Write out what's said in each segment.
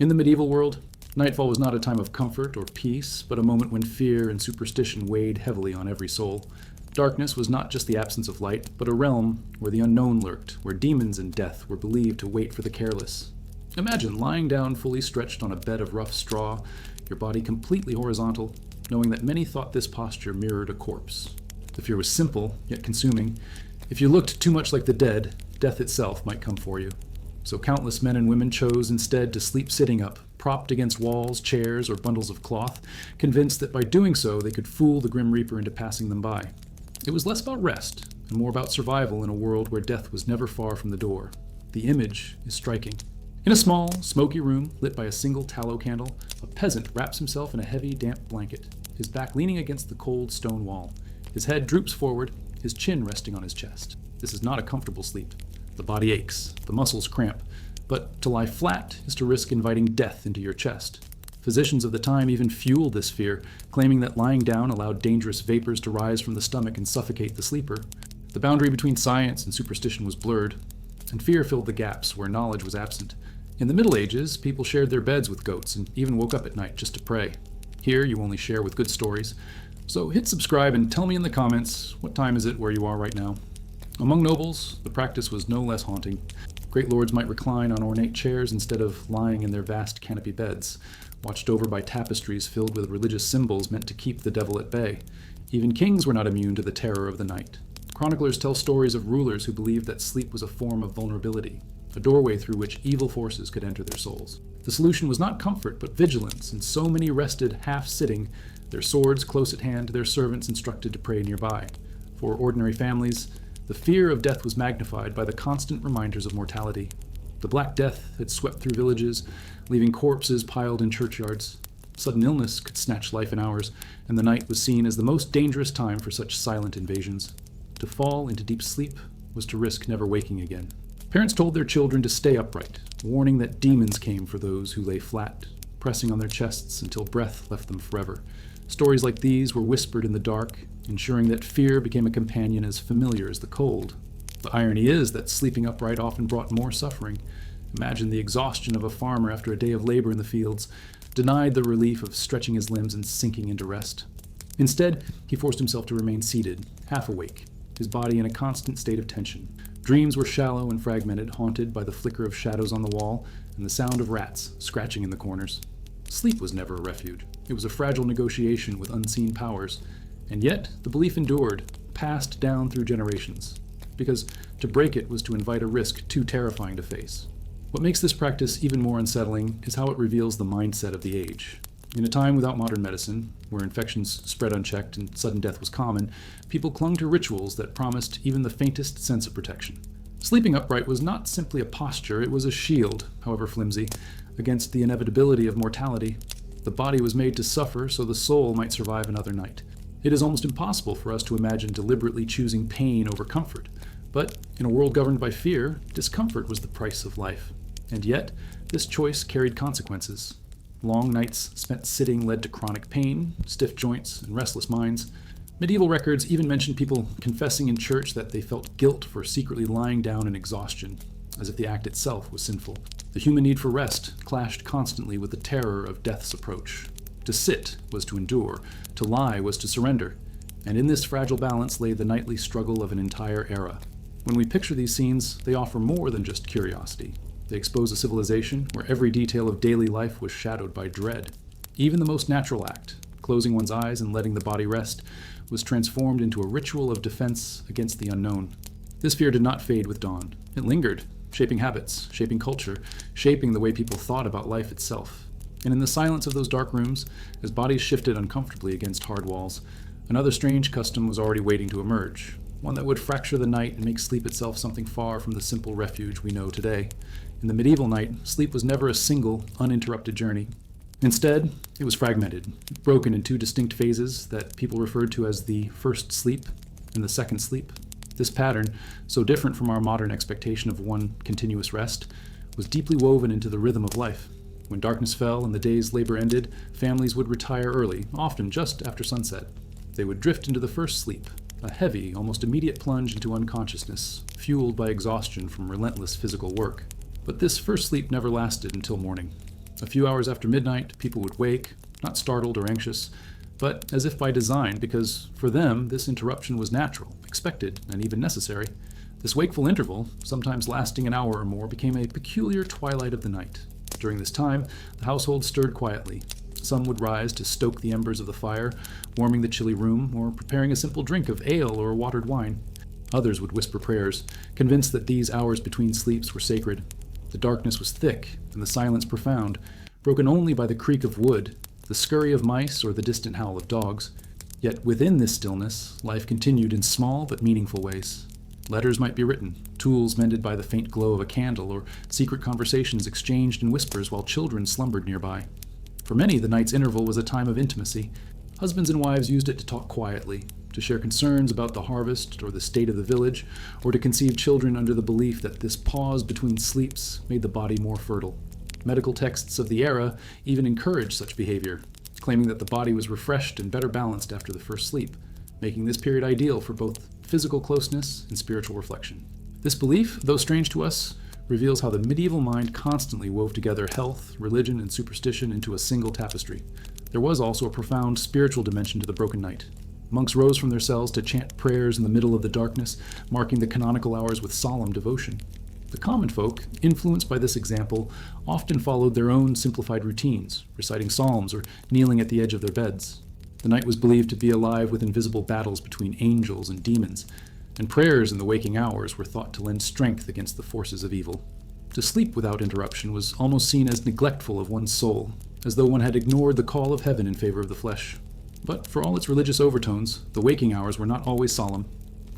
In the medieval world, nightfall was not a time of comfort or peace, but a moment when fear and superstition weighed heavily on every soul. Darkness was not just the absence of light, but a realm where the unknown lurked, where demons and death were believed to wait for the careless. Imagine lying down fully stretched on a bed of rough straw, your body completely horizontal, knowing that many thought this posture mirrored a corpse. The fear was simple, yet consuming. If you looked too much like the dead, death itself might come for you. So countless men and women chose instead to sleep sitting up, propped against walls, chairs, or bundles of cloth, convinced that by doing so they could fool the Grim Reaper into passing them by. It was less about rest, and more about survival in a world where death was never far from the door. The image is striking. In a small, smoky room, lit by a single tallow candle, a peasant wraps himself in a heavy, damp blanket, his back leaning against the cold stone wall. His head droops forward, his chin resting on his chest. This is not a comfortable sleep. The body aches, the muscles cramp, but to lie flat is to risk inviting death into your chest. Physicians of the time even fueled this fear, claiming that lying down allowed dangerous vapors to rise from the stomach and suffocate the sleeper. The boundary between science and superstition was blurred, and fear filled the gaps where knowledge was absent. In the Middle Ages, people shared their beds with goats and even woke up at night just to pray. Here, you only share with good stories. So hit subscribe and tell me in the comments, what time is it where you are right now? Among nobles, the practice was no less haunting. Great lords might recline on ornate chairs instead of lying in their vast canopy beds, watched over by tapestries filled with religious symbols meant to keep the devil at bay. Even kings were not immune to the terror of the night. Chroniclers tell stories of rulers who believed that sleep was a form of vulnerability, a doorway through which evil forces could enter their souls. The solution was not comfort, but vigilance, and so many rested half-sitting, their swords close at hand, their servants instructed to pray nearby. For ordinary families, the fear of death was magnified by the constant reminders of mortality. The Black Death had swept through villages, leaving corpses piled in churchyards. Sudden illness could snatch life in hours, and the night was seen as the most dangerous time for such silent invasions. To fall into deep sleep was to risk never waking again. Parents told their children to stay upright, warning that demons came for those who lay flat, pressing on their chests until breath left them forever. Stories like these were whispered in the dark, ensuring that fear became a companion as familiar as the cold. The irony is that sleeping upright often brought more suffering. Imagine the exhaustion of a farmer after a day of labor in the fields, denied the relief of stretching his limbs and sinking into rest. Instead, he forced himself to remain seated, half awake, his body in a constant state of tension. Dreams were shallow and fragmented, haunted by the flicker of shadows on the wall and the sound of rats scratching in the corners. Sleep was never a refuge. It was a fragile negotiation with unseen powers. And yet, the belief endured, passed down through generations, because to break it was to invite a risk too terrifying to face. What makes this practice even more unsettling is how it reveals the mindset of the age. In a time without modern medicine, where infections spread unchecked and sudden death was common, people clung to rituals that promised even the faintest sense of protection. Sleeping upright was not simply a posture, it was a shield, however flimsy, against the inevitability of mortality. The body was made to suffer so the soul might survive another night. It is almost impossible for us to imagine deliberately choosing pain over comfort, but in a world governed by fear, discomfort was the price of life. And yet, this choice carried consequences. Long nights spent sitting led to chronic pain, stiff joints, and restless minds. Medieval records even mention people confessing in church that they felt guilt for secretly lying down in exhaustion, as if the act itself was sinful. The human need for rest clashed constantly with the terror of death's approach. To sit was to endure, to lie was to surrender, and in this fragile balance lay the nightly struggle of an entire era. When we picture these scenes, they offer more than just curiosity. They expose a civilization where every detail of daily life was shadowed by dread. Even the most natural act, closing one's eyes and letting the body rest, was transformed into a ritual of defense against the unknown. This fear did not fade with dawn. It lingered, shaping habits, shaping culture, shaping the way people thought about life itself. And in the silence of those dark rooms, as bodies shifted uncomfortably against hard walls, another strange custom was already waiting to emerge, one that would fracture the night and make sleep itself something far from the simple refuge we know today. In the medieval night, sleep was never a single, uninterrupted journey. Instead, it was fragmented, broken in two distinct phases that people referred to as the first sleep and the second sleep. This pattern, so different from our modern expectation of one continuous rest, was deeply woven into the rhythm of life. When darkness fell and the day's labor ended, families would retire early, often just after sunset. They would drift into the first sleep, a heavy, almost immediate plunge into unconsciousness, fueled by exhaustion from relentless physical work. But this first sleep never lasted until morning. A few hours after midnight, people would wake, not startled or anxious, but as if by design, because for them this interruption was natural, expected, and even necessary. This wakeful interval, sometimes lasting an hour or more, became a peculiar twilight of the night. During this time, the household stirred quietly. Some would rise to stoke the embers of the fire, warming the chilly room, or preparing a simple drink of ale or watered wine. Others would whisper prayers, convinced that these hours between sleeps were sacred. The darkness was thick, and the silence profound, broken only by the creak of wood, the scurry of mice, or the distant howl of dogs. Yet within this stillness, life continued in small but meaningful ways. Letters might be written, tools mended by the faint glow of a candle, or secret conversations exchanged in whispers while children slumbered nearby. For many, the night's interval was a time of intimacy. Husbands and wives used it to talk quietly, to share concerns about the harvest or the state of the village, or to conceive children under the belief that this pause between sleeps made the body more fertile. Medical texts of the era even encouraged such behavior, claiming that the body was refreshed and better balanced after the first sleep, making this period ideal for both physical closeness and spiritual reflection. This belief, though strange to us, reveals how the medieval mind constantly wove together health, religion, and superstition into a single tapestry. There was also a profound spiritual dimension to the broken night. Monks rose from their cells to chant prayers in the middle of the darkness, marking the canonical hours with solemn devotion. The common folk, influenced by this example, often followed their own simplified routines, reciting psalms or kneeling at the edge of their beds. The night was believed to be alive with invisible battles between angels and demons, and prayers in the waking hours were thought to lend strength against the forces of evil. To sleep without interruption was almost seen as neglectful of one's soul, as though one had ignored the call of heaven in favor of the flesh. But for all its religious overtones, the waking hours were not always solemn.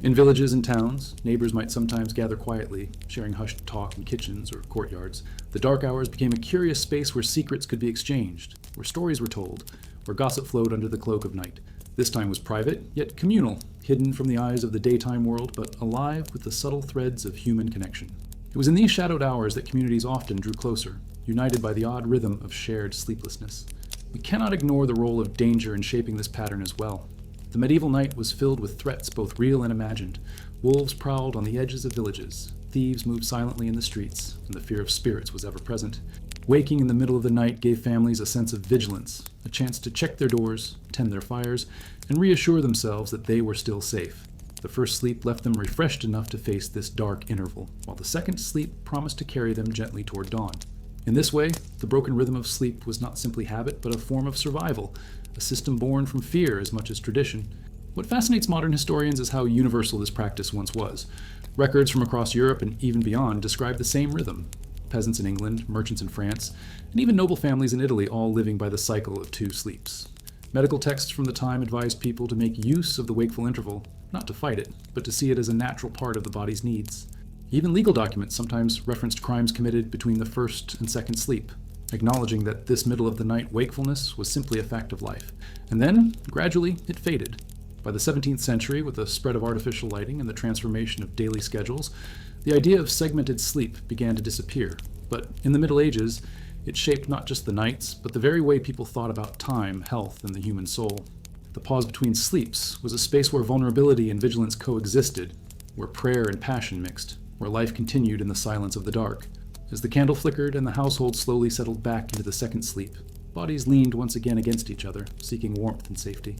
In villages and towns, neighbors might sometimes gather quietly, sharing hushed talk in kitchens or courtyards. The dark hours became a curious space where secrets could be exchanged, where stories were told, where gossip flowed under the cloak of night. This time was private, yet communal, hidden from the eyes of the daytime world, but alive with the subtle threads of human connection. It was in these shadowed hours that communities often drew closer, united by the odd rhythm of shared sleeplessness. We cannot ignore the role of danger in shaping this pattern as well. The medieval night was filled with threats both real and imagined. Wolves prowled on the edges of villages, thieves moved silently in the streets, and the fear of spirits was ever present. Waking in the middle of the night gave families a sense of vigilance, a chance to check their doors, tend their fires, and reassure themselves that they were still safe. The first sleep left them refreshed enough to face this dark interval, while the second sleep promised to carry them gently toward dawn. In this way, the broken rhythm of sleep was not simply habit, but a form of survival, a system born from fear as much as tradition. What fascinates modern historians is how universal this practice once was. Records from across Europe and even beyond describe the same rhythm. Peasants in England, merchants in France, and even noble families in Italy all living by the cycle of 2 sleeps. Medical texts from the time advised people to make use of the wakeful interval, not to fight it, but to see it as a natural part of the body's needs. Even legal documents sometimes referenced crimes committed between the first and second sleep, acknowledging that this middle-of-the-night wakefulness was simply a fact of life. And then, gradually, it faded. By the 17th century, with the spread of artificial lighting and the transformation of daily schedules, the idea of segmented sleep began to disappear. But in the Middle Ages, it shaped not just the nights, but the very way people thought about time, health, and the human soul. The pause between sleeps was a space where vulnerability and vigilance coexisted, where prayer and passion mixed, where life continued in the silence of the dark. As the candle flickered and the household slowly settled back into the second sleep, bodies leaned once again against each other, seeking warmth and safety.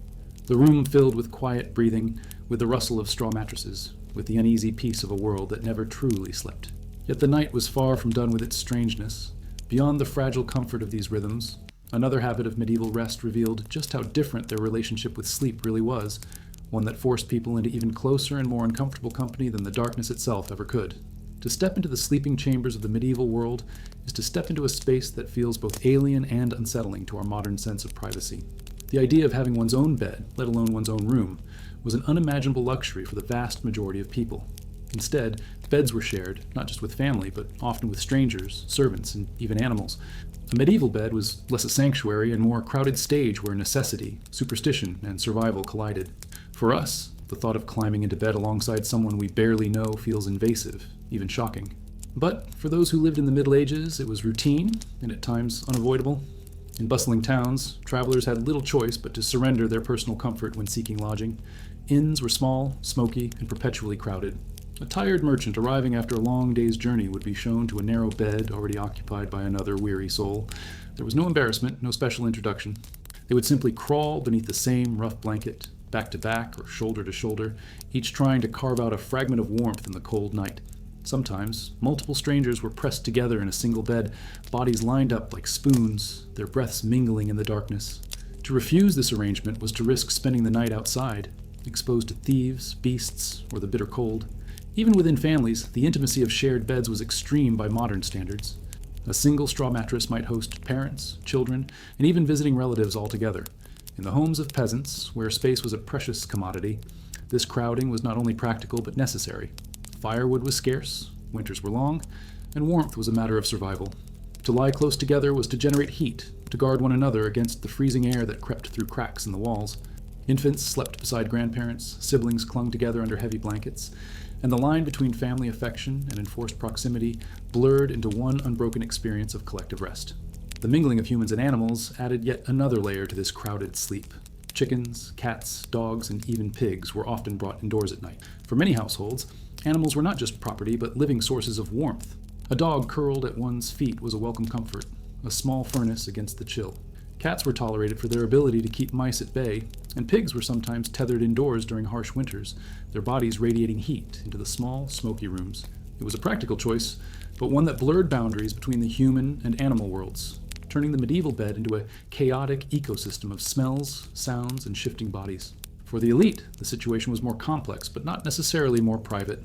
The room filled with quiet breathing, with the rustle of straw mattresses, with the uneasy peace of a world that never truly slept. Yet the night was far from done with its strangeness. Beyond the fragile comfort of these rhythms, another habit of medieval rest revealed just how different their relationship with sleep really was, one that forced people into even closer and more uncomfortable company than the darkness itself ever could. To step into the sleeping chambers of the medieval world is to step into a space that feels both alien and unsettling to our modern sense of privacy. The idea of having one's own bed, let alone one's own room, was an unimaginable luxury for the vast majority of people. Instead, beds were shared, not just with family, but often with strangers, servants, and even animals. A medieval bed was less a sanctuary and more a crowded stage where necessity, superstition, and survival collided. For us, the thought of climbing into bed alongside someone we barely know feels invasive, even shocking. But for those who lived in the Middle Ages, it was routine, and at times unavoidable. In bustling towns, travelers had little choice but to surrender their personal comfort when seeking lodging. Inns were small, smoky, and perpetually crowded. A tired merchant arriving after a long day's journey would be shown to a narrow bed already occupied by another weary soul. There was no embarrassment, no special introduction. They would simply crawl beneath the same rough blanket, back to back or shoulder to shoulder, each trying to carve out a fragment of warmth in the cold night. Sometimes, multiple strangers were pressed together in a single bed, bodies lined up like spoons, their breaths mingling in the darkness. To refuse this arrangement was to risk spending the night outside, exposed to thieves, beasts, or the bitter cold. Even within families, the intimacy of shared beds was extreme by modern standards. A single straw mattress might host parents, children, and even visiting relatives all together. In the homes of peasants, where space was a precious commodity, this crowding was not only practical but necessary. Firewood was scarce, winters were long, and warmth was a matter of survival. To lie close together was to generate heat, to guard one another against the freezing air that crept through cracks in the walls. Infants slept beside grandparents, siblings clung together under heavy blankets, and the line between family affection and enforced proximity blurred into one unbroken experience of collective rest. The mingling of humans and animals added yet another layer to this crowded sleep. Chickens, cats, dogs, and even pigs were often brought indoors at night. For many households, animals were not just property, but living sources of warmth. A dog curled at one's feet was a welcome comfort, a small furnace against the chill. Cats were tolerated for their ability to keep mice at bay, and pigs were sometimes tethered indoors during harsh winters, their bodies radiating heat into the small, smoky rooms. It was a practical choice, but one that blurred boundaries between the human and animal worlds, turning the medieval bed into a chaotic ecosystem of smells, sounds, and shifting bodies. For the elite, the situation was more complex, but not necessarily more private.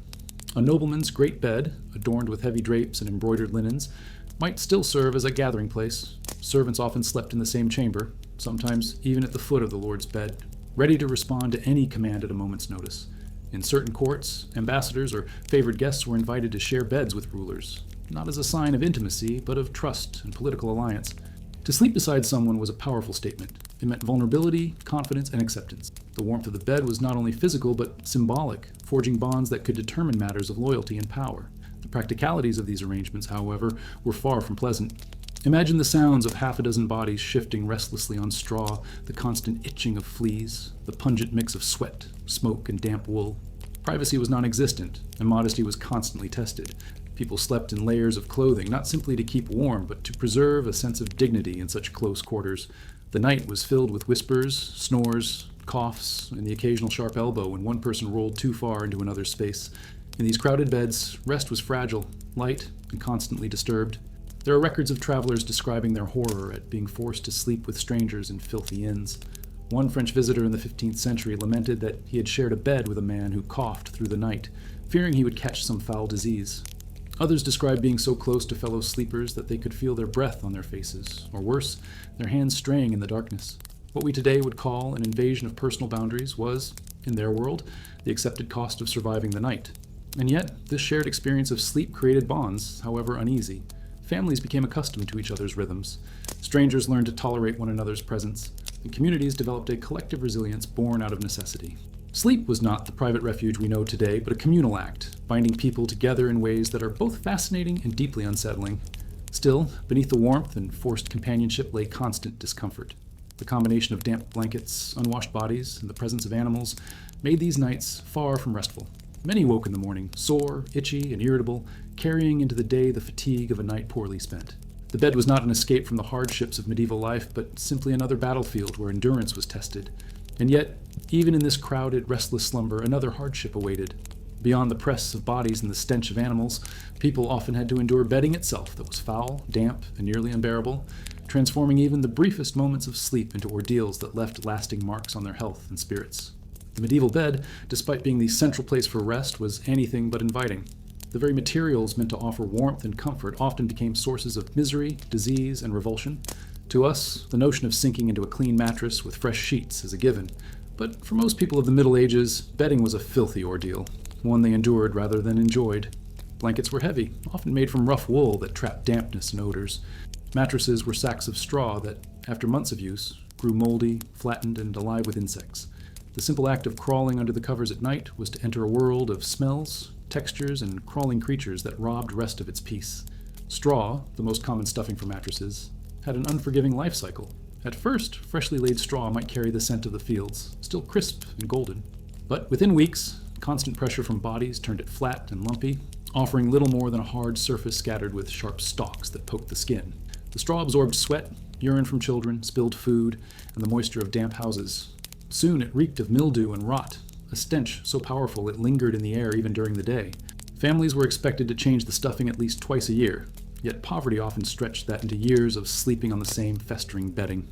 A nobleman's great bed, adorned with heavy drapes and embroidered linens, might still serve as a gathering place. Servants often slept in the same chamber, sometimes even at the foot of the lord's bed, ready to respond to any command at a moment's notice. In certain courts, ambassadors or favored guests were invited to share beds with rulers, not as a sign of intimacy, but of trust and political alliance. To sleep beside someone was a powerful statement. It meant vulnerability, confidence, and acceptance. The warmth of the bed was not only physical, but symbolic, forging bonds that could determine matters of loyalty and power. The practicalities of these arrangements, however, were far from pleasant. Imagine the sounds of half a dozen bodies shifting restlessly on straw, the constant itching of fleas, the pungent mix of sweat, smoke, and damp wool. Privacy was non-existent, and modesty was constantly tested. People slept in layers of clothing, not simply to keep warm, but to preserve a sense of dignity in such close quarters. The night was filled with whispers, snores, coughs, and the occasional sharp elbow when one person rolled too far into another's space. In these crowded beds, rest was fragile, light, and constantly disturbed. There are records of travelers describing their horror at being forced to sleep with strangers in filthy inns. One French visitor in the 15th century lamented that he had shared a bed with a man who coughed through the night, fearing he would catch some foul disease. Others described being so close to fellow sleepers that they could feel their breath on their faces, or worse, their hands straying in the darkness. What we today would call an invasion of personal boundaries was, in their world, the accepted cost of surviving the night. And yet, this shared experience of sleep created bonds, however uneasy. Families became accustomed to each other's rhythms. Strangers learned to tolerate one another's presence, and communities developed a collective resilience born out of necessity. Sleep was not the private refuge we know today, but a communal act, binding people together in ways that are both fascinating and deeply unsettling. Still, beneath the warmth and forced companionship lay constant discomfort. The combination of damp blankets, unwashed bodies, and the presence of animals made these nights far from restful. Many woke in the morning, sore, itchy, and irritable, carrying into the day the fatigue of a night poorly spent. The bed was not an escape from the hardships of medieval life, but simply another battlefield where endurance was tested. And yet, even in this crowded, restless slumber, another hardship awaited. Beyond the press of bodies and the stench of animals, people often had to endure bedding itself that was foul, damp, and nearly unbearable, transforming even the briefest moments of sleep into ordeals that left lasting marks on their health and spirits. The medieval bed, despite being the central place for rest, was anything but inviting. The very materials meant to offer warmth and comfort often became sources of misery, disease, and revulsion. To us, the notion of sinking into a clean mattress with fresh sheets is a given, but for most people of the Middle Ages, bedding was a filthy ordeal, one they endured rather than enjoyed. Blankets were heavy, often made from rough wool that trapped dampness and odors. Mattresses were sacks of straw that, after months of use, grew moldy, flattened, and alive with insects. The simple act of crawling under the covers at night was to enter a world of smells, textures, and crawling creatures that robbed rest of its peace. Straw, the most common stuffing for mattresses, had an unforgiving life cycle. At first, freshly laid straw might carry the scent of the fields, still crisp and golden. But within weeks, Constant pressure from bodies turned it flat and lumpy, offering little more than a hard surface scattered with sharp stalks that poked the skin. The straw absorbed sweat, urine from children, spilled food, and the moisture of damp houses. Soon it reeked of mildew and rot, a stench so powerful it lingered in the air even during the day. Families were expected to change the stuffing at least twice a year, yet poverty often stretched that into years of sleeping on the same festering bedding.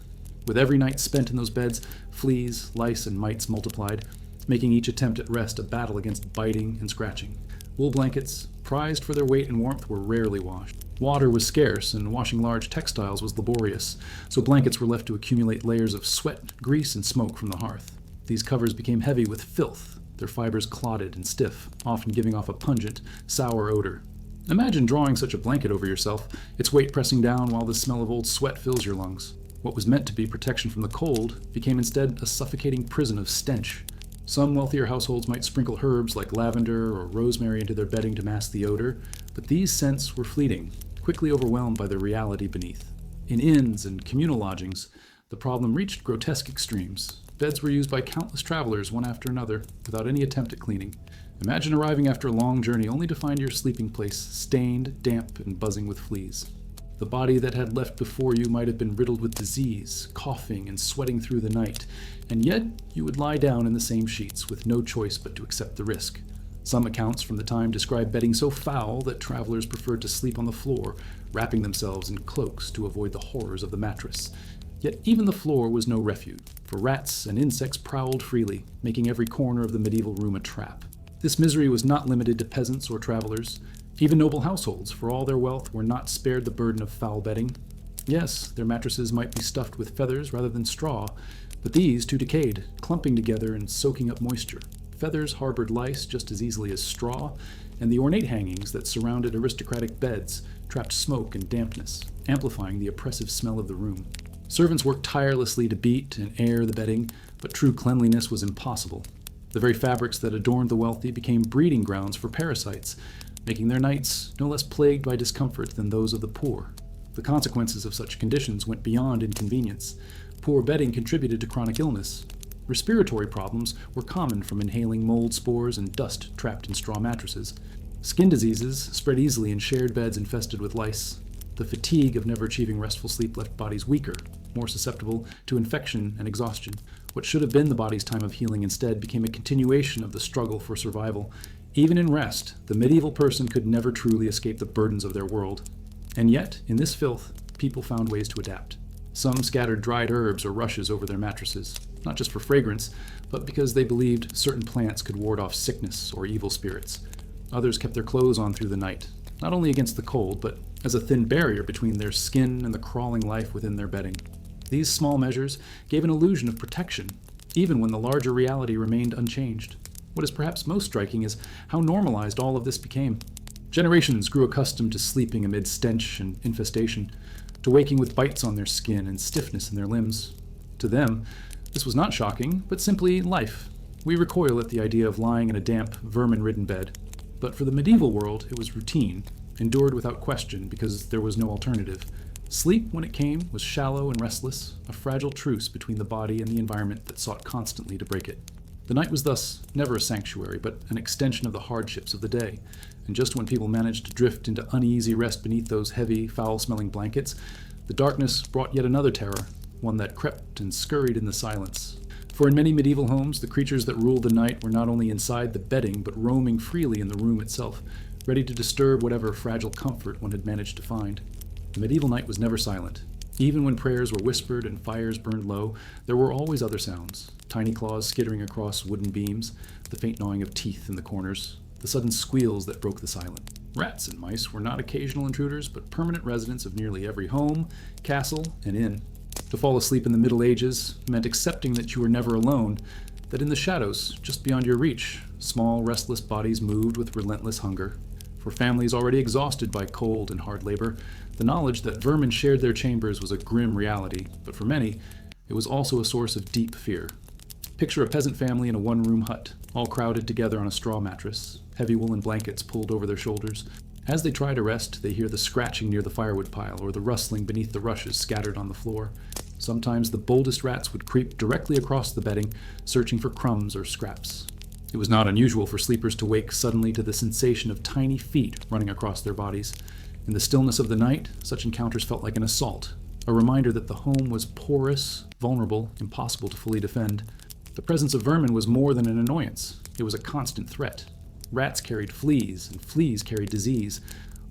With every night spent in those beds, fleas, lice, and mites multiplied, making each attempt at rest a battle against biting and scratching. Wool blankets, prized for their weight and warmth, were rarely washed. Water was scarce, and washing large textiles was laborious, so blankets were left to accumulate layers of sweat, grease, and smoke from the hearth. These covers became heavy with filth, their fibers clotted and stiff, often giving off a pungent, sour odor. Imagine drawing such a blanket over yourself, its weight pressing down while the smell of old sweat fills your lungs. What was meant to be protection from the cold became instead a suffocating prison of stench. Some wealthier households might sprinkle herbs like lavender or rosemary into their bedding to mask the odor, but these scents were fleeting, quickly overwhelmed by the reality beneath. In inns and communal lodgings, the problem reached grotesque extremes. Beds were used by countless travelers one after another, without any attempt at cleaning. Imagine arriving after a long journey only to find your sleeping place stained, damp, and buzzing with fleas. The body that had left before you might have been riddled with disease, coughing and sweating through the night, and yet you would lie down in the same sheets with no choice but to accept the risk. Some accounts from the time describe bedding so foul that travelers preferred to sleep on the floor, wrapping themselves in cloaks to avoid the horrors of the mattress. Yet even the floor was no refuge, for rats and insects prowled freely, making every corner of the medieval room a trap. This misery was not limited to peasants or travelers. Even noble households, for all their wealth, were not spared the burden of foul bedding. Yes, their mattresses might be stuffed with feathers rather than straw, but these too decayed, clumping together and soaking up moisture. Feathers harbored lice just as easily as straw, and the ornate hangings that surrounded aristocratic beds trapped smoke and dampness, amplifying the oppressive smell of the room. Servants worked tirelessly to beat and air the bedding, but true cleanliness was impossible. The very fabrics that adorned the wealthy became breeding grounds for parasites, making their nights no less plagued by discomfort than those of the poor. The consequences of such conditions went beyond inconvenience. Poor bedding contributed to chronic illness. Respiratory problems were common from inhaling mold spores and dust trapped in straw mattresses. Skin diseases spread easily in shared beds infested with lice. The fatigue of never achieving restful sleep left bodies weaker, more susceptible to infection and exhaustion. What should have been the body's time of healing instead became a continuation of the struggle for survival. Even in rest, the medieval person could never truly escape the burdens of their world. And yet, in this filth, people found ways to adapt. Some scattered dried herbs or rushes over their mattresses, not just for fragrance, but because they believed certain plants could ward off sickness or evil spirits. Others kept their clothes on through the night, not only against the cold, but as a thin barrier between their skin and the crawling life within their bedding. These small measures gave an illusion of protection, even when the larger reality remained unchanged. What is perhaps most striking is how normalized all of this became. Generations grew accustomed to sleeping amid stench and infestation, to waking with bites on their skin and stiffness in their limbs. To them, this was not shocking, but simply life. We recoil at the idea of lying in a damp, vermin-ridden bed. But for the medieval world, it was routine, endured without question because there was no alternative. Sleep, when it came, was shallow and restless, a fragile truce between the body and the environment that sought constantly to break it. The night was thus never a sanctuary, but an extension of the hardships of the day. And just when people managed to drift into uneasy rest beneath those heavy, foul-smelling blankets, the darkness brought yet another terror, one that crept and scurried in the silence. For in many medieval homes, the creatures that ruled the night were not only inside the bedding, but roaming freely in the room itself, ready to disturb whatever fragile comfort one had managed to find. The medieval night was never silent. Even when prayers were whispered and fires burned low, there were always other sounds. Tiny claws skittering across wooden beams, the faint gnawing of teeth in the corners, the sudden squeals that broke the silence. Rats and mice were not occasional intruders, but permanent residents of nearly every home, castle, and inn. To fall asleep in the Middle Ages meant accepting that you were never alone, that in the shadows, just beyond your reach, small, restless bodies moved with relentless hunger. For families already exhausted by cold and hard labor, the knowledge that vermin shared their chambers was a grim reality, but for many, it was also a source of deep fear. Picture a peasant family in a one-room hut, all crowded together on a straw mattress, heavy woolen blankets pulled over their shoulders. As they try to rest, they hear the scratching near the firewood pile or the rustling beneath the rushes scattered on the floor. Sometimes the boldest rats would creep directly across the bedding, searching for crumbs or scraps. It was not unusual for sleepers to wake suddenly to the sensation of tiny feet running across their bodies. In the stillness of the night, such encounters felt like an assault, a reminder that the home was porous, vulnerable, impossible to fully defend. The presence of vermin was more than an annoyance. It was a constant threat. Rats carried fleas, and fleas carried disease.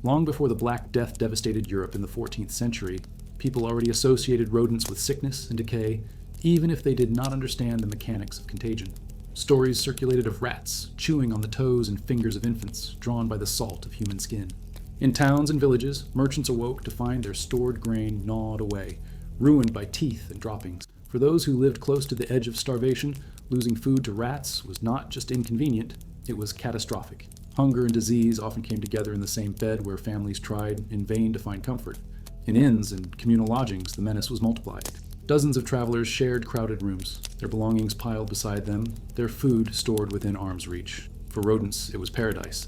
Long before the Black Death devastated Europe in the 14th century, people already associated rodents with sickness and decay, even if they did not understand the mechanics of contagion. Stories circulated of rats chewing on the toes and fingers of infants, drawn by the salt of human skin. In towns and villages, merchants awoke to find their stored grain gnawed away, ruined by teeth and droppings. For those who lived close to the edge of starvation, losing food to rats was not just inconvenient, it was catastrophic. Hunger and disease often came together in the same bed where families tried in vain to find comfort. In inns and communal lodgings, the menace was multiplied. Dozens of travelers shared crowded rooms, their belongings piled beside them, their food stored within arm's reach. For rodents, it was paradise.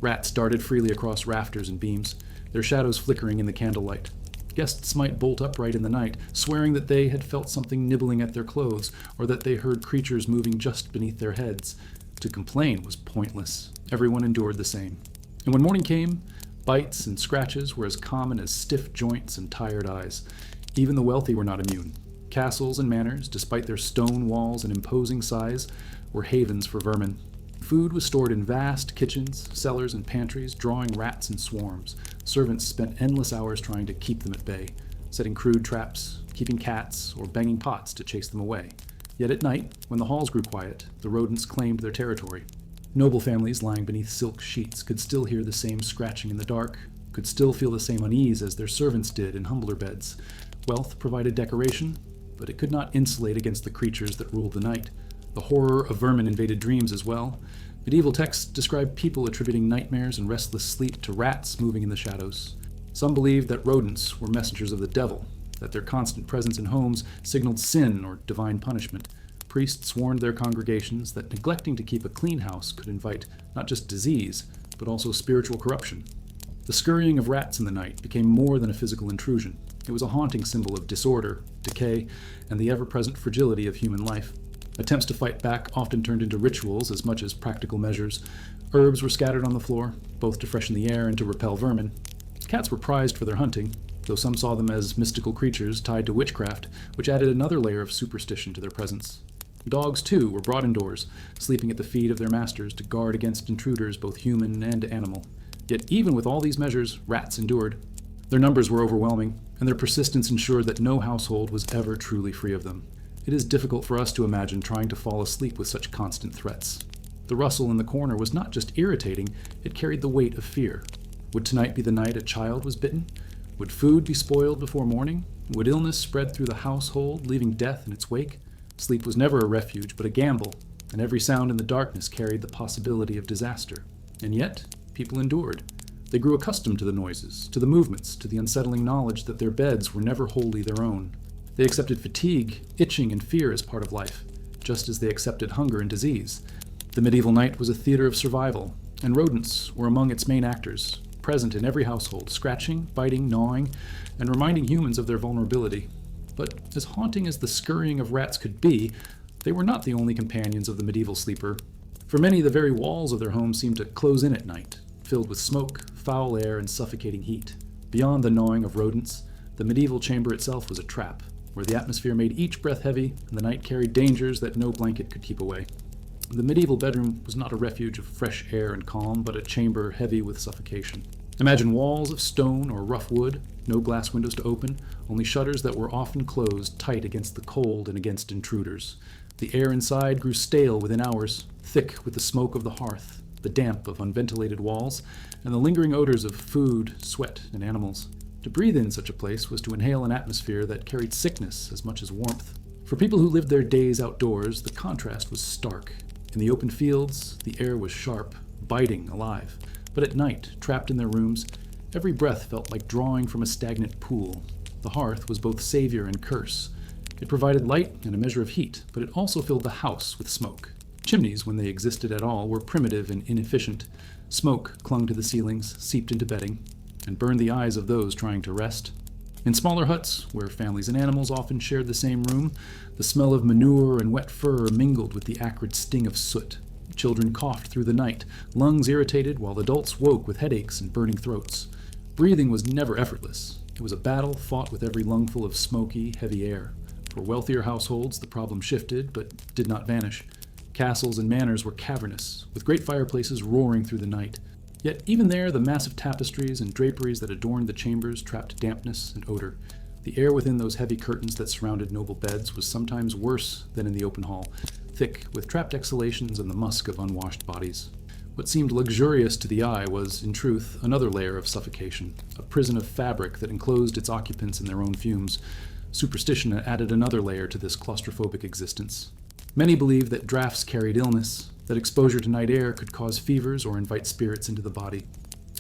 Rats darted freely across rafters and beams, their shadows flickering in the candlelight. Guests might bolt upright in the night, swearing that they had felt something nibbling at their clothes, or that they heard creatures moving just beneath their heads. To complain was pointless. Everyone endured the same. And when morning came, bites and scratches were as common as stiff joints and tired eyes. Even the wealthy were not immune. Castles and manors, despite their stone walls and imposing size, were havens for vermin. Food was stored in vast kitchens, cellars, and pantries, drawing rats in swarms. Servants spent endless hours trying to keep them at bay, setting crude traps, keeping cats, or banging pots to chase them away. Yet at night, when the halls grew quiet, the rodents claimed their territory. Noble families lying beneath silk sheets could still hear the same scratching in the dark, could still feel the same unease as their servants did in humbler beds. Wealth provided decoration, but it could not insulate against the creatures that ruled the night. The horror of vermin invaded dreams as well. Medieval texts describe people attributing nightmares and restless sleep to rats moving in the shadows. Some believed that rodents were messengers of the devil, that their constant presence in homes signaled sin or divine punishment. Priests warned their congregations that neglecting to keep a clean house could invite not just disease, but also spiritual corruption. The scurrying of rats in the night became more than a physical intrusion. It was a haunting symbol of disorder, decay, and the ever-present fragility of human life. Attempts to fight back often turned into rituals as much as practical measures. Herbs were scattered on the floor, both to freshen the air and to repel vermin. Cats were prized for their hunting, though some saw them as mystical creatures tied to witchcraft, which added another layer of superstition to their presence. Dogs, too, were brought indoors, sleeping at the feet of their masters to guard against intruders, both human and animal. Yet even with all these measures, rats endured. Their numbers were overwhelming, and their persistence ensured that no household was ever truly free of them. It is difficult for us to imagine trying to fall asleep with such constant threats. The rustle in the corner was not just irritating, it carried the weight of fear. Would tonight be the night a child was bitten? Would food be spoiled before morning? Would illness spread through the household, leaving death in its wake? Sleep was never a refuge, but a gamble, and every sound in the darkness carried the possibility of disaster. And yet, people endured. They grew accustomed to the noises, to the movements, to the unsettling knowledge that their beds were never wholly their own. They accepted fatigue, itching, and fear as part of life, just as they accepted hunger and disease. The medieval night was a theater of survival, and rodents were among its main actors, present in every household, scratching, biting, gnawing, and reminding humans of their vulnerability. But as haunting as the scurrying of rats could be, they were not the only companions of the medieval sleeper. For many, the very walls of their homes seemed to close in at night, filled with smoke, foul air, and suffocating heat. Beyond the gnawing of rodents, the medieval chamber itself was a trap, where the atmosphere made each breath heavy, and the night carried dangers that no blanket could keep away. The medieval bedroom was not a refuge of fresh air and calm, but a chamber heavy with suffocation. Imagine walls of stone or rough wood, no glass windows to open, only shutters that were often closed tight against the cold and against intruders. The air inside grew stale within hours, thick with the smoke of the hearth, the damp of unventilated walls, and the lingering odors of food, sweat, and animals. To breathe in such a place was to inhale an atmosphere that carried sickness as much as warmth. For people who lived their days outdoors, the contrast was stark. In the open fields, the air was sharp, biting, alive. But at night, trapped in their rooms, every breath felt like drawing from a stagnant pool. The hearth was both savior and curse. It provided light and a measure of heat, but it also filled the house with smoke. Chimneys, when they existed at all, were primitive and inefficient. Smoke clung to the ceilings, seeped into bedding, and burned the eyes of those trying to rest. In smaller huts, where families and animals often shared the same room, the smell of manure and wet fur mingled with the acrid sting of soot. Children coughed through the night, lungs irritated, while adults woke with headaches and burning throats. Breathing was never effortless. It was a battle fought with every lungful of smoky, heavy air. For wealthier households, the problem shifted, but did not vanish. Castles and manors were cavernous, with great fireplaces roaring through the night. Yet even there, the massive tapestries and draperies that adorned the chambers trapped dampness and odor. The air within those heavy curtains that surrounded noble beds was sometimes worse than in the open hall, thick with trapped exhalations and the musk of unwashed bodies. What seemed luxurious to the eye was, in truth, another layer of suffocation, a prison of fabric that enclosed its occupants in their own fumes. Superstition added another layer to this claustrophobic existence. Many believed that drafts carried illness, that exposure to night air could cause fevers or invite spirits into the body.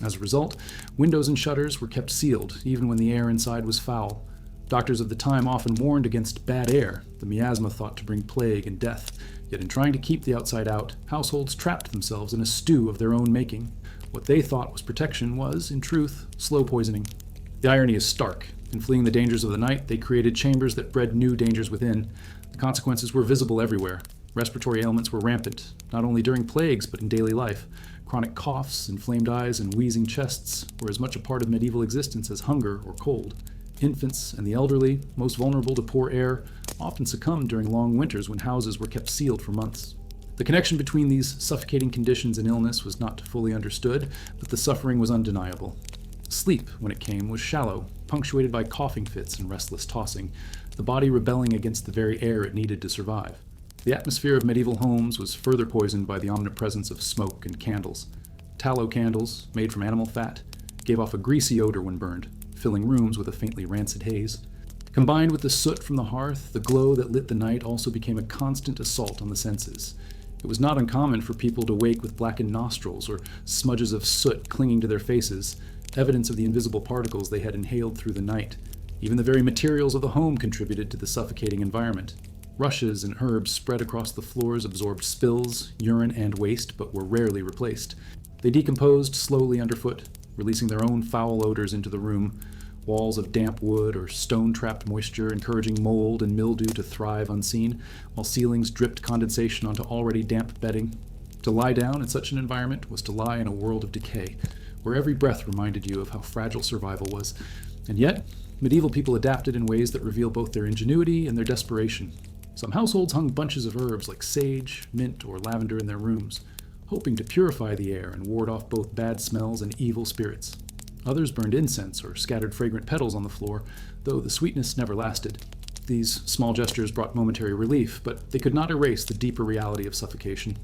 As a result, windows and shutters were kept sealed, even when the air inside was foul. Doctors of the time often warned against bad air, the miasma thought to bring plague and death. Yet in trying to keep the outside out, households trapped themselves in a stew of their own making. What they thought was protection was, in truth, slow poisoning. The irony is stark. In fleeing the dangers of the night, they created chambers that bred new dangers within. The consequences were visible everywhere. Respiratory ailments were rampant, not only during plagues, but in daily life. Chronic coughs, inflamed eyes, and wheezing chests were as much a part of medieval existence as hunger or cold. Infants and the elderly, most vulnerable to poor air, often succumbed during long winters when houses were kept sealed for months. The connection between these suffocating conditions and illness was not fully understood, but the suffering was undeniable. Sleep, when it came, was shallow, punctuated by coughing fits and restless tossing, the body rebelling against the very air it needed to survive. The atmosphere of medieval homes was further poisoned by the omnipresence of smoke and candles. Tallow candles, made from animal fat, gave off a greasy odor when burned, filling rooms with a faintly rancid haze. Combined with the soot from the hearth, the glow that lit the night also became a constant assault on the senses. It was not uncommon for people to wake with blackened nostrils or smudges of soot clinging to their faces, evidence of the invisible particles they had inhaled through the night. Even the very materials of the home contributed to the suffocating environment. Rushes and herbs spread across the floors absorbed spills, urine, and waste, but were rarely replaced. They decomposed slowly underfoot, releasing their own foul odors into the room, walls of damp wood or stone-trapped moisture encouraging mold and mildew to thrive unseen, while ceilings dripped condensation onto already damp bedding. To lie down in such an environment was to lie in a world of decay, where every breath reminded you of how fragile survival was. And yet, medieval people adapted in ways that reveal both their ingenuity and their desperation. Some households hung bunches of herbs like sage, mint, or lavender in their rooms, hoping to purify the air and ward off both bad smells and evil spirits. Others burned incense or scattered fragrant petals on the floor, though the sweetness never lasted. These small gestures brought momentary relief, but they could not erase the deeper reality of suffocation.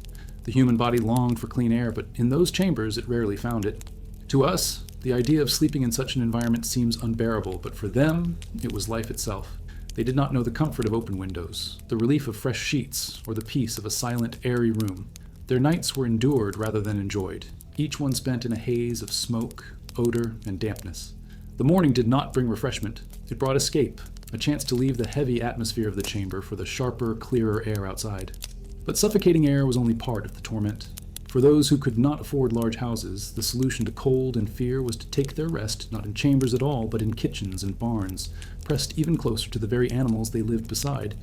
The human body longed for clean air, but in those chambers it rarely found it. To us, the idea of sleeping in such an environment seems unbearable, but for them, it was life itself. They did not know the comfort of open windows, the relief of fresh sheets, or the peace of a silent, airy room. Their nights were endured rather than enjoyed, each one spent in a haze of smoke, odor, and dampness. The morning did not bring refreshment. It brought escape, a chance to leave the heavy atmosphere of the chamber for the sharper, clearer air outside. But suffocating air was only part of the torment. For those who could not afford large houses, the solution to cold and fear was to take their rest not in chambers at all, but in kitchens and barns, pressed even closer to the very animals they lived beside.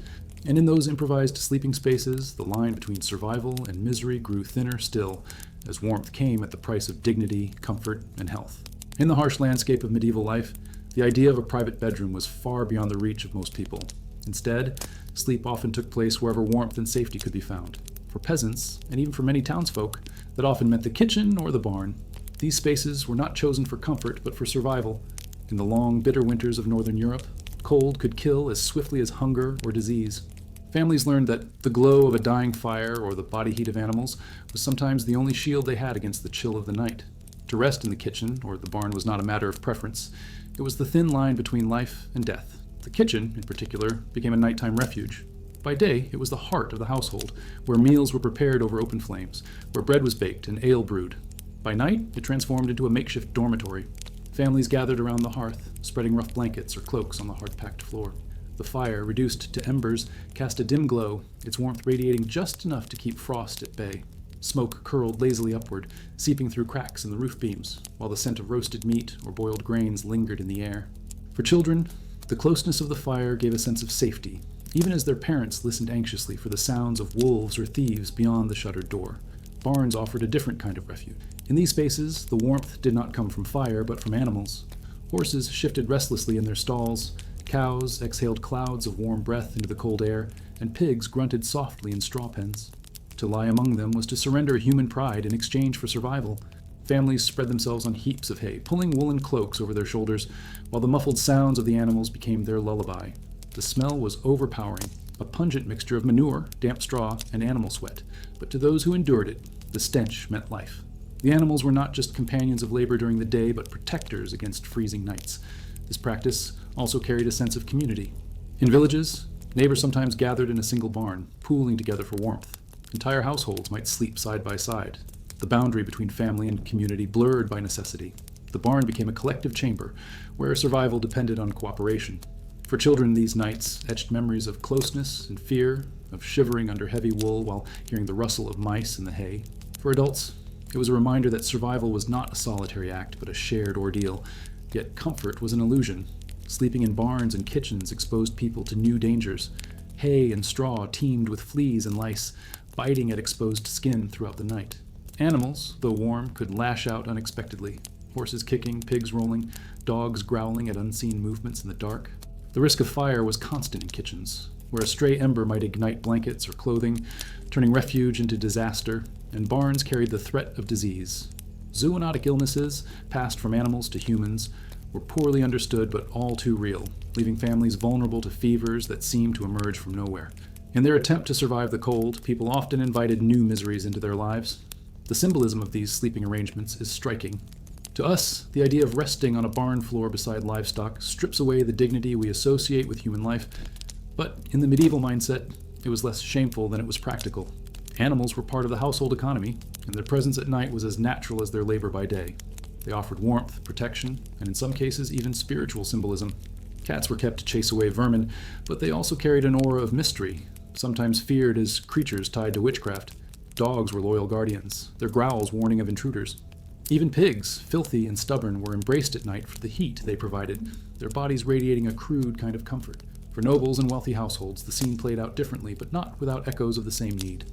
And in those improvised sleeping spaces, the line between survival and misery grew thinner still, as warmth came at the price of dignity, comfort, and health. In the harsh landscape of medieval life, the idea of a private bedroom was far beyond the reach of most people. Instead, sleep often took place wherever warmth and safety could be found. For peasants, and even for many townsfolk, that often meant the kitchen or the barn. These spaces were not chosen for comfort, but for survival. In the long, bitter winters of northern Europe, cold could kill as swiftly as hunger or disease. Families learned that the glow of a dying fire or the body heat of animals was sometimes the only shield they had against the chill of the night. To rest in the kitchen or the barn was not a matter of preference. It was the thin line between life and death. The kitchen, in particular, became a nighttime refuge. By day, it was the heart of the household, where meals were prepared over open flames, where bread was baked and ale brewed. By night, it transformed into a makeshift dormitory. Families gathered around the hearth, spreading rough blankets or cloaks on the hard-packed floor. The fire, reduced to embers, cast a dim glow, its warmth radiating just enough to keep frost at bay. Smoke curled lazily upward, seeping through cracks in the roof beams, while the scent of roasted meat or boiled grains lingered in the air. For children, the closeness of the fire gave a sense of safety, even as their parents listened anxiously for the sounds of wolves or thieves beyond the shuttered door. Barns offered a different kind of refuge. In these spaces, the warmth did not come from fire, but from animals. Horses shifted restlessly in their stalls, cows exhaled clouds of warm breath into the cold air, and pigs grunted softly in straw pens. To lie among them was to surrender human pride in exchange for survival. Families spread themselves on heaps of hay, pulling woolen cloaks over their shoulders, while the muffled sounds of the animals became their lullaby. The smell was overpowering, a pungent mixture of manure, damp straw, and animal sweat, but to those who endured it, the stench meant life. The animals were not just companions of labor during the day, but protectors against freezing nights. This practice also carried a sense of community. In villages, neighbors sometimes gathered in a single barn, pooling together for warmth. Entire households might sleep side by side. The boundary between family and community blurred by necessity. The barn became a collective chamber, where survival depended on cooperation. For children, these nights etched memories of closeness and fear, of shivering under heavy wool while hearing the rustle of mice in the hay. For adults, it was a reminder that survival was not a solitary act, but a shared ordeal. Yet comfort was an illusion. Sleeping in barns and kitchens exposed people to new dangers. Hay and straw teemed with fleas and lice, biting at exposed skin throughout the night. Animals, though warm, could lash out unexpectedly. Horses kicking, pigs rolling, dogs growling at unseen movements in the dark. The risk of fire was constant in kitchens, where a stray ember might ignite blankets or clothing, turning refuge into disaster, and barns carried the threat of disease. Zoonotic illnesses, passed from animals to humans, were poorly understood but all too real, leaving families vulnerable to fevers that seemed to emerge from nowhere. In their attempt to survive the cold, people often invited new miseries into their lives. The symbolism of these sleeping arrangements is striking. To us, the idea of resting on a barn floor beside livestock strips away the dignity we associate with human life, but in the medieval mindset, it was less shameful than it was practical. Animals were part of the household economy, and their presence at night was as natural as their labor by day. They offered warmth, protection, and in some cases even spiritual symbolism. Cats were kept to chase away vermin, but they also carried an aura of mystery, sometimes feared as creatures tied to witchcraft. Dogs were loyal guardians, their growls warning of intruders. Even pigs, filthy and stubborn, were embraced at night for the heat they provided, their bodies radiating a crude kind of comfort. For nobles and wealthy households, the scene played out differently, but not without echoes of the same need.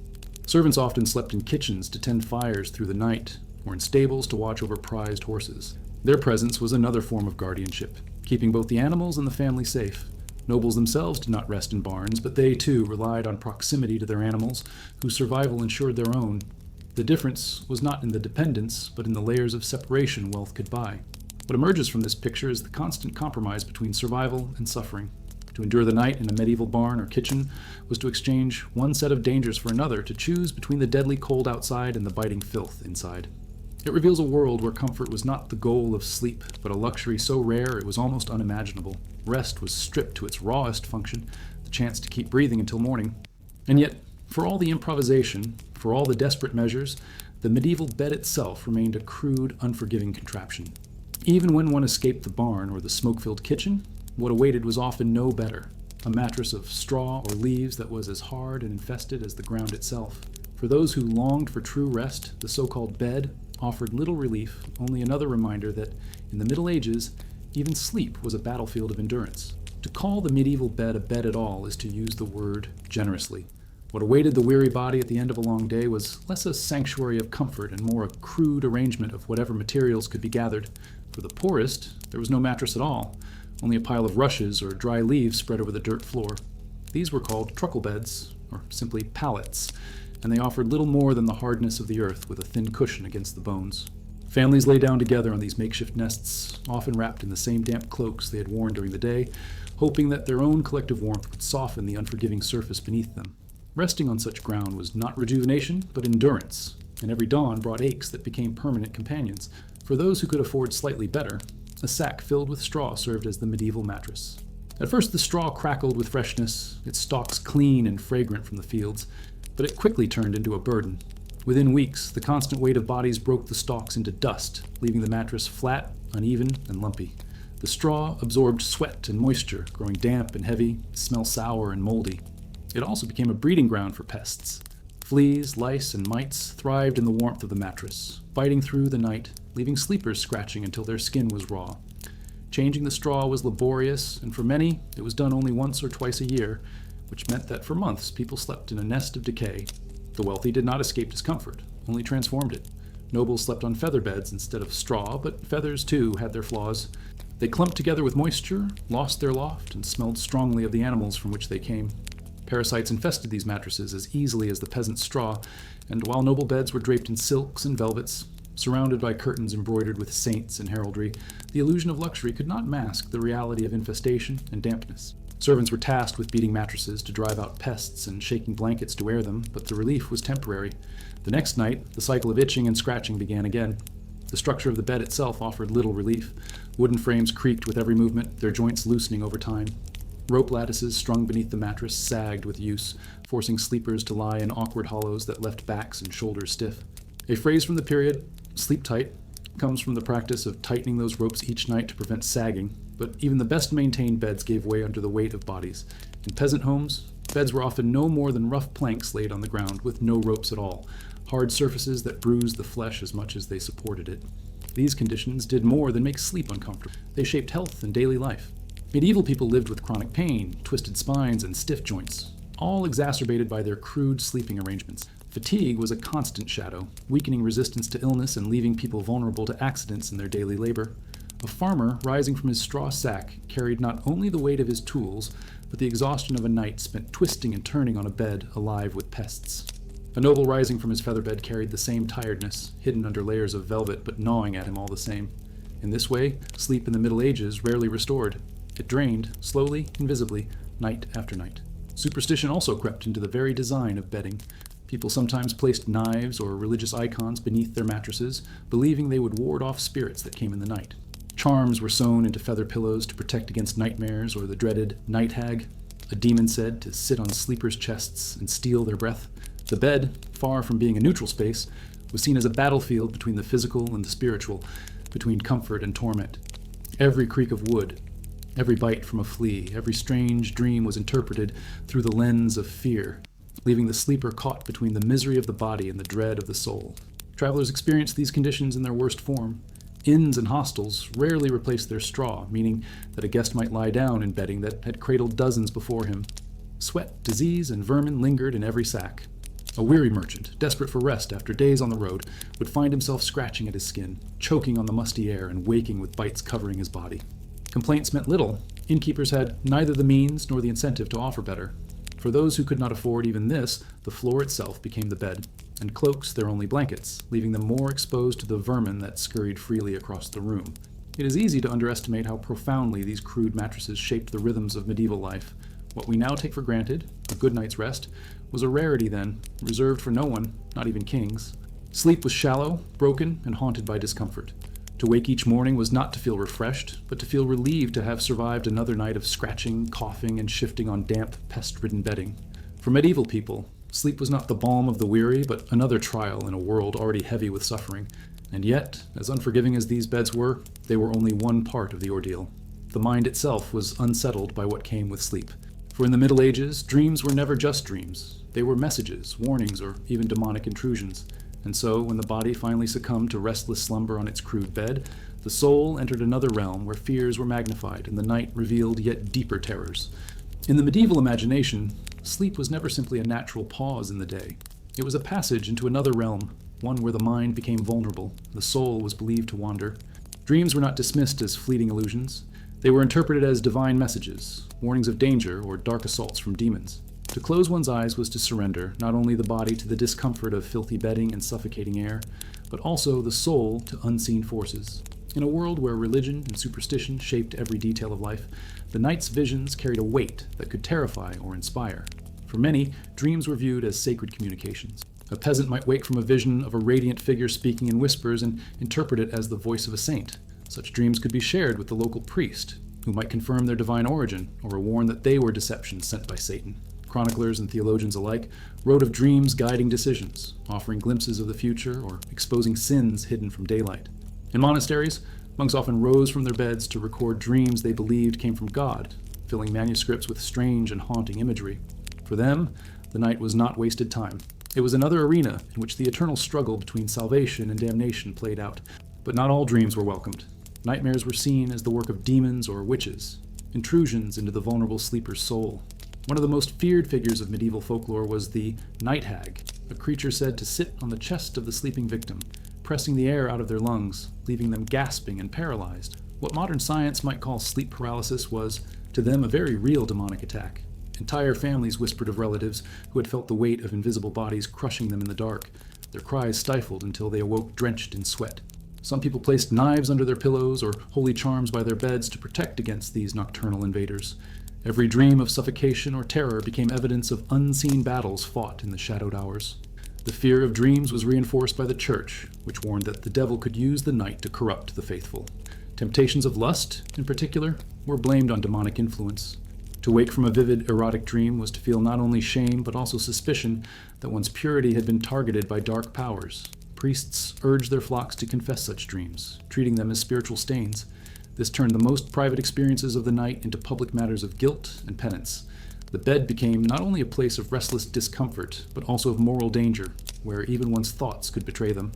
Servants often slept in kitchens to tend fires through the night, or in stables to watch over prized horses. Their presence was another form of guardianship, keeping both the animals and the family safe. Nobles themselves did not rest in barns, but they too relied on proximity to their animals, whose survival ensured their own. The difference was not in the dependence, but in the layers of separation wealth could buy. What emerges from this picture is the constant compromise between survival and suffering. To endure the night in a medieval barn or kitchen was to exchange one set of dangers for another, to choose between the deadly cold outside and the biting filth inside. It reveals a world where comfort was not the goal of sleep, but a luxury so rare it was almost unimaginable. Rest was stripped to its rawest function, the chance to keep breathing until morning. And yet, for all the improvisation, for all the desperate measures, the medieval bed itself remained a crude, unforgiving contraption. Even when one escaped the barn or the smoke-filled kitchen, what awaited was often no better. A mattress of straw or leaves that was as hard and infested as the ground itself. For those who longed for true rest, the so-called bed offered little relief, only another reminder that, in the Middle Ages, even sleep was a battlefield of endurance. To call the medieval bed a bed at all is to use the word generously. What awaited the weary body at the end of a long day was less a sanctuary of comfort and more a crude arrangement of whatever materials could be gathered. For the poorest, there was no mattress at all, only a pile of rushes or dry leaves spread over the dirt floor. These were called truckle beds, or simply pallets, and they offered little more than the hardness of the earth with a thin cushion against the bones. Families lay down together on these makeshift nests, often wrapped in the same damp cloaks they had worn during the day, hoping that their own collective warmth would soften the unforgiving surface beneath them. Resting on such ground was not rejuvenation, but endurance, and every dawn brought aches that became permanent companions. For those who could afford slightly better, a sack filled with straw served as the medieval mattress. At first the straw crackled with freshness, its stalks clean and fragrant from the fields, but it quickly turned into a burden. Within weeks, the constant weight of bodies broke the stalks into dust, leaving the mattress flat, uneven, and lumpy. The straw absorbed sweat and moisture, growing damp and heavy, smell sour and moldy. It also became a breeding ground for pests. Fleas, lice, and mites thrived in the warmth of the mattress, biting through the night, leaving sleepers scratching until their skin was raw. Changing the straw was laborious, and for many, it was done only once or twice a year, which meant that for months people slept in a nest of decay. The wealthy did not escape discomfort. only transformed it. Nobles slept on feather beds instead of straw, but feathers, too, had their flaws. They clumped together with moisture, lost their loft, and smelled strongly of the animals from which they came. Parasites infested these mattresses as easily as the peasant's straw, and while noble beds were draped in silks and velvets, surrounded by curtains embroidered with saints and heraldry, the illusion of luxury could not mask the reality of infestation and dampness. Servants were tasked with beating mattresses to drive out pests and shaking blankets to air them, but the relief was temporary. The next night, the cycle of itching and scratching began again. The structure of the bed itself offered little relief. Wooden frames creaked with every movement, their joints loosening over time. Rope lattices strung beneath the mattress sagged with use, forcing sleepers to lie in awkward hollows that left backs and shoulders stiff. A phrase from the period, "sleep tight," comes from the practice of tightening those ropes each night to prevent sagging, but even the best-maintained beds gave way under the weight of bodies. In peasant homes, beds were often no more than rough planks laid on the ground, with no ropes at all, hard surfaces that bruised the flesh as much as they supported it. These conditions did more than make sleep uncomfortable. They shaped health and daily life. Medieval people lived with chronic pain, twisted spines, and stiff joints, all exacerbated by their crude sleeping arrangements. Fatigue was a constant shadow, weakening resistance to illness and leaving people vulnerable to accidents in their daily labor. A farmer, rising from his straw sack, carried not only the weight of his tools, but the exhaustion of a night spent twisting and turning on a bed alive with pests. A noble rising from his feather bed carried the same tiredness, hidden under layers of velvet but gnawing at him all the same. In this way, sleep in the Middle Ages rarely restored. It drained, slowly, invisibly, night after night. Superstition also crept into the very design of bedding. People sometimes placed knives or religious icons beneath their mattresses, believing they would ward off spirits that came in the night. Charms were sewn into feather pillows to protect against nightmares or the dreaded night hag, a demon said to sit on sleepers' chests and steal their breath. The bed, far from being a neutral space, was seen as a battlefield between the physical and the spiritual, between comfort and torment. Every creak of wood, every bite from a flea, every strange dream was interpreted through the lens of fear, leaving the sleeper caught between the misery of the body and the dread of the soul. Travelers experienced these conditions in their worst form. Inns and hostels rarely replaced their straw, meaning that a guest might lie down in bedding that had cradled dozens before him. Sweat, disease, and vermin lingered in every sack. A weary merchant, desperate for rest after days on the road, would find himself scratching at his skin, choking on the musty air and waking with bites covering his body. Complaints meant little. Innkeepers had neither the means nor the incentive to offer better. For those who could not afford even this, the floor itself became the bed, and cloaks their only blankets, leaving them more exposed to the vermin that scurried freely across the room. It is easy to underestimate how profoundly these crude mattresses shaped the rhythms of medieval life. What we now take for granted, a good night's rest, was a rarity then, reserved for no one, not even kings. Sleep was shallow, broken, and haunted by discomfort. To wake each morning was not to feel refreshed, but to feel relieved to have survived another night of scratching, coughing, and shifting on damp, pest-ridden bedding. For medieval people, sleep was not the balm of the weary, but another trial in a world already heavy with suffering. And yet, as unforgiving as these beds were, they were only one part of the ordeal. The mind itself was unsettled by what came with sleep. For in the Middle Ages, dreams were never just dreams. They were messages, warnings, or even demonic intrusions. And so, when the body finally succumbed to restless slumber on its crude bed, the soul entered another realm where fears were magnified and the night revealed yet deeper terrors. In the medieval imagination, sleep was never simply a natural pause in the day. It was a passage into another realm, one where the mind became vulnerable, the soul was believed to wander. Dreams were not dismissed as fleeting illusions. They were interpreted as divine messages, warnings of danger or dark assaults from demons. To close one's eyes was to surrender not only the body to the discomfort of filthy bedding and suffocating air, but also the soul to unseen forces. In a world where religion and superstition shaped every detail of life, the night's visions carried a weight that could terrify or inspire. For many, dreams were viewed as sacred communications. A peasant might wake from a vision of a radiant figure speaking in whispers and interpret it as the voice of a saint. Such dreams could be shared with the local priest, who might confirm their divine origin or warn that they were deceptions sent by Satan. Chroniclers and theologians alike wrote of dreams guiding decisions, offering glimpses of the future or exposing sins hidden from daylight. In monasteries, monks often rose from their beds to record dreams they believed came from God, filling manuscripts with strange and haunting imagery. For them, the night was not wasted time. It was another arena in which the eternal struggle between salvation and damnation played out. But not all dreams were welcomed. Nightmares were seen as the work of demons or witches, intrusions into the vulnerable sleeper's soul. One of the most feared figures of medieval folklore was the night hag, a creature said to sit on the chest of the sleeping victim, pressing the air out of their lungs, leaving them gasping and paralyzed. What modern science might call sleep paralysis was, to them, a very real demonic attack. Entire families whispered of relatives who had felt the weight of invisible bodies crushing them in the dark, their cries stifled until they awoke drenched in sweat. Some people placed knives under their pillows or holy charms by their beds to protect against these nocturnal invaders. Every dream of suffocation or terror became evidence of unseen battles fought in the shadowed hours. The fear of dreams was reinforced by the church, which warned that the devil could use the night to corrupt the faithful. Temptations of lust, in particular, were blamed on demonic influence. To wake from a vivid erotic dream was to feel not only shame but also suspicion that one's purity had been targeted by dark powers. Priests urged their flocks to confess such dreams, treating them as spiritual stains. This turned the most private experiences of the night into public matters of guilt and penance. The bed became not only a place of restless discomfort, but also of moral danger, where even one's thoughts could betray them.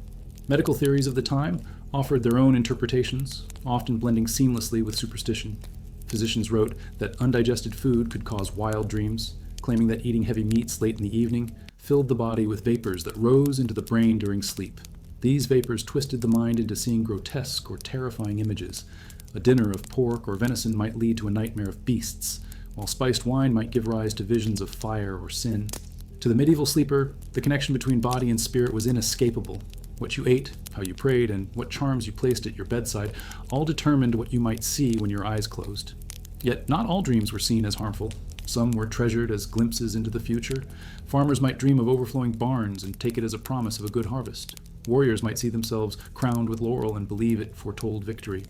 Medical theories of the time offered their own interpretations, often blending seamlessly with superstition. Physicians wrote that undigested food could cause wild dreams, claiming that eating heavy meats late in the evening filled the body with vapors that rose into the brain during sleep. These vapors twisted the mind into seeing grotesque or terrifying images. A dinner of pork or venison might lead to a nightmare of beasts, while spiced wine might give rise to visions of fire or sin. To the medieval sleeper, the connection between body and spirit was inescapable. What you ate, how you prayed, and what charms you placed at your bedside all determined what you might see when your eyes closed. Yet not all dreams were seen as harmful. Some were treasured as glimpses into the future. Farmers might dream of overflowing barns and take it as a promise of a good harvest. Warriors might see themselves crowned with laurel and believe it foretold victory.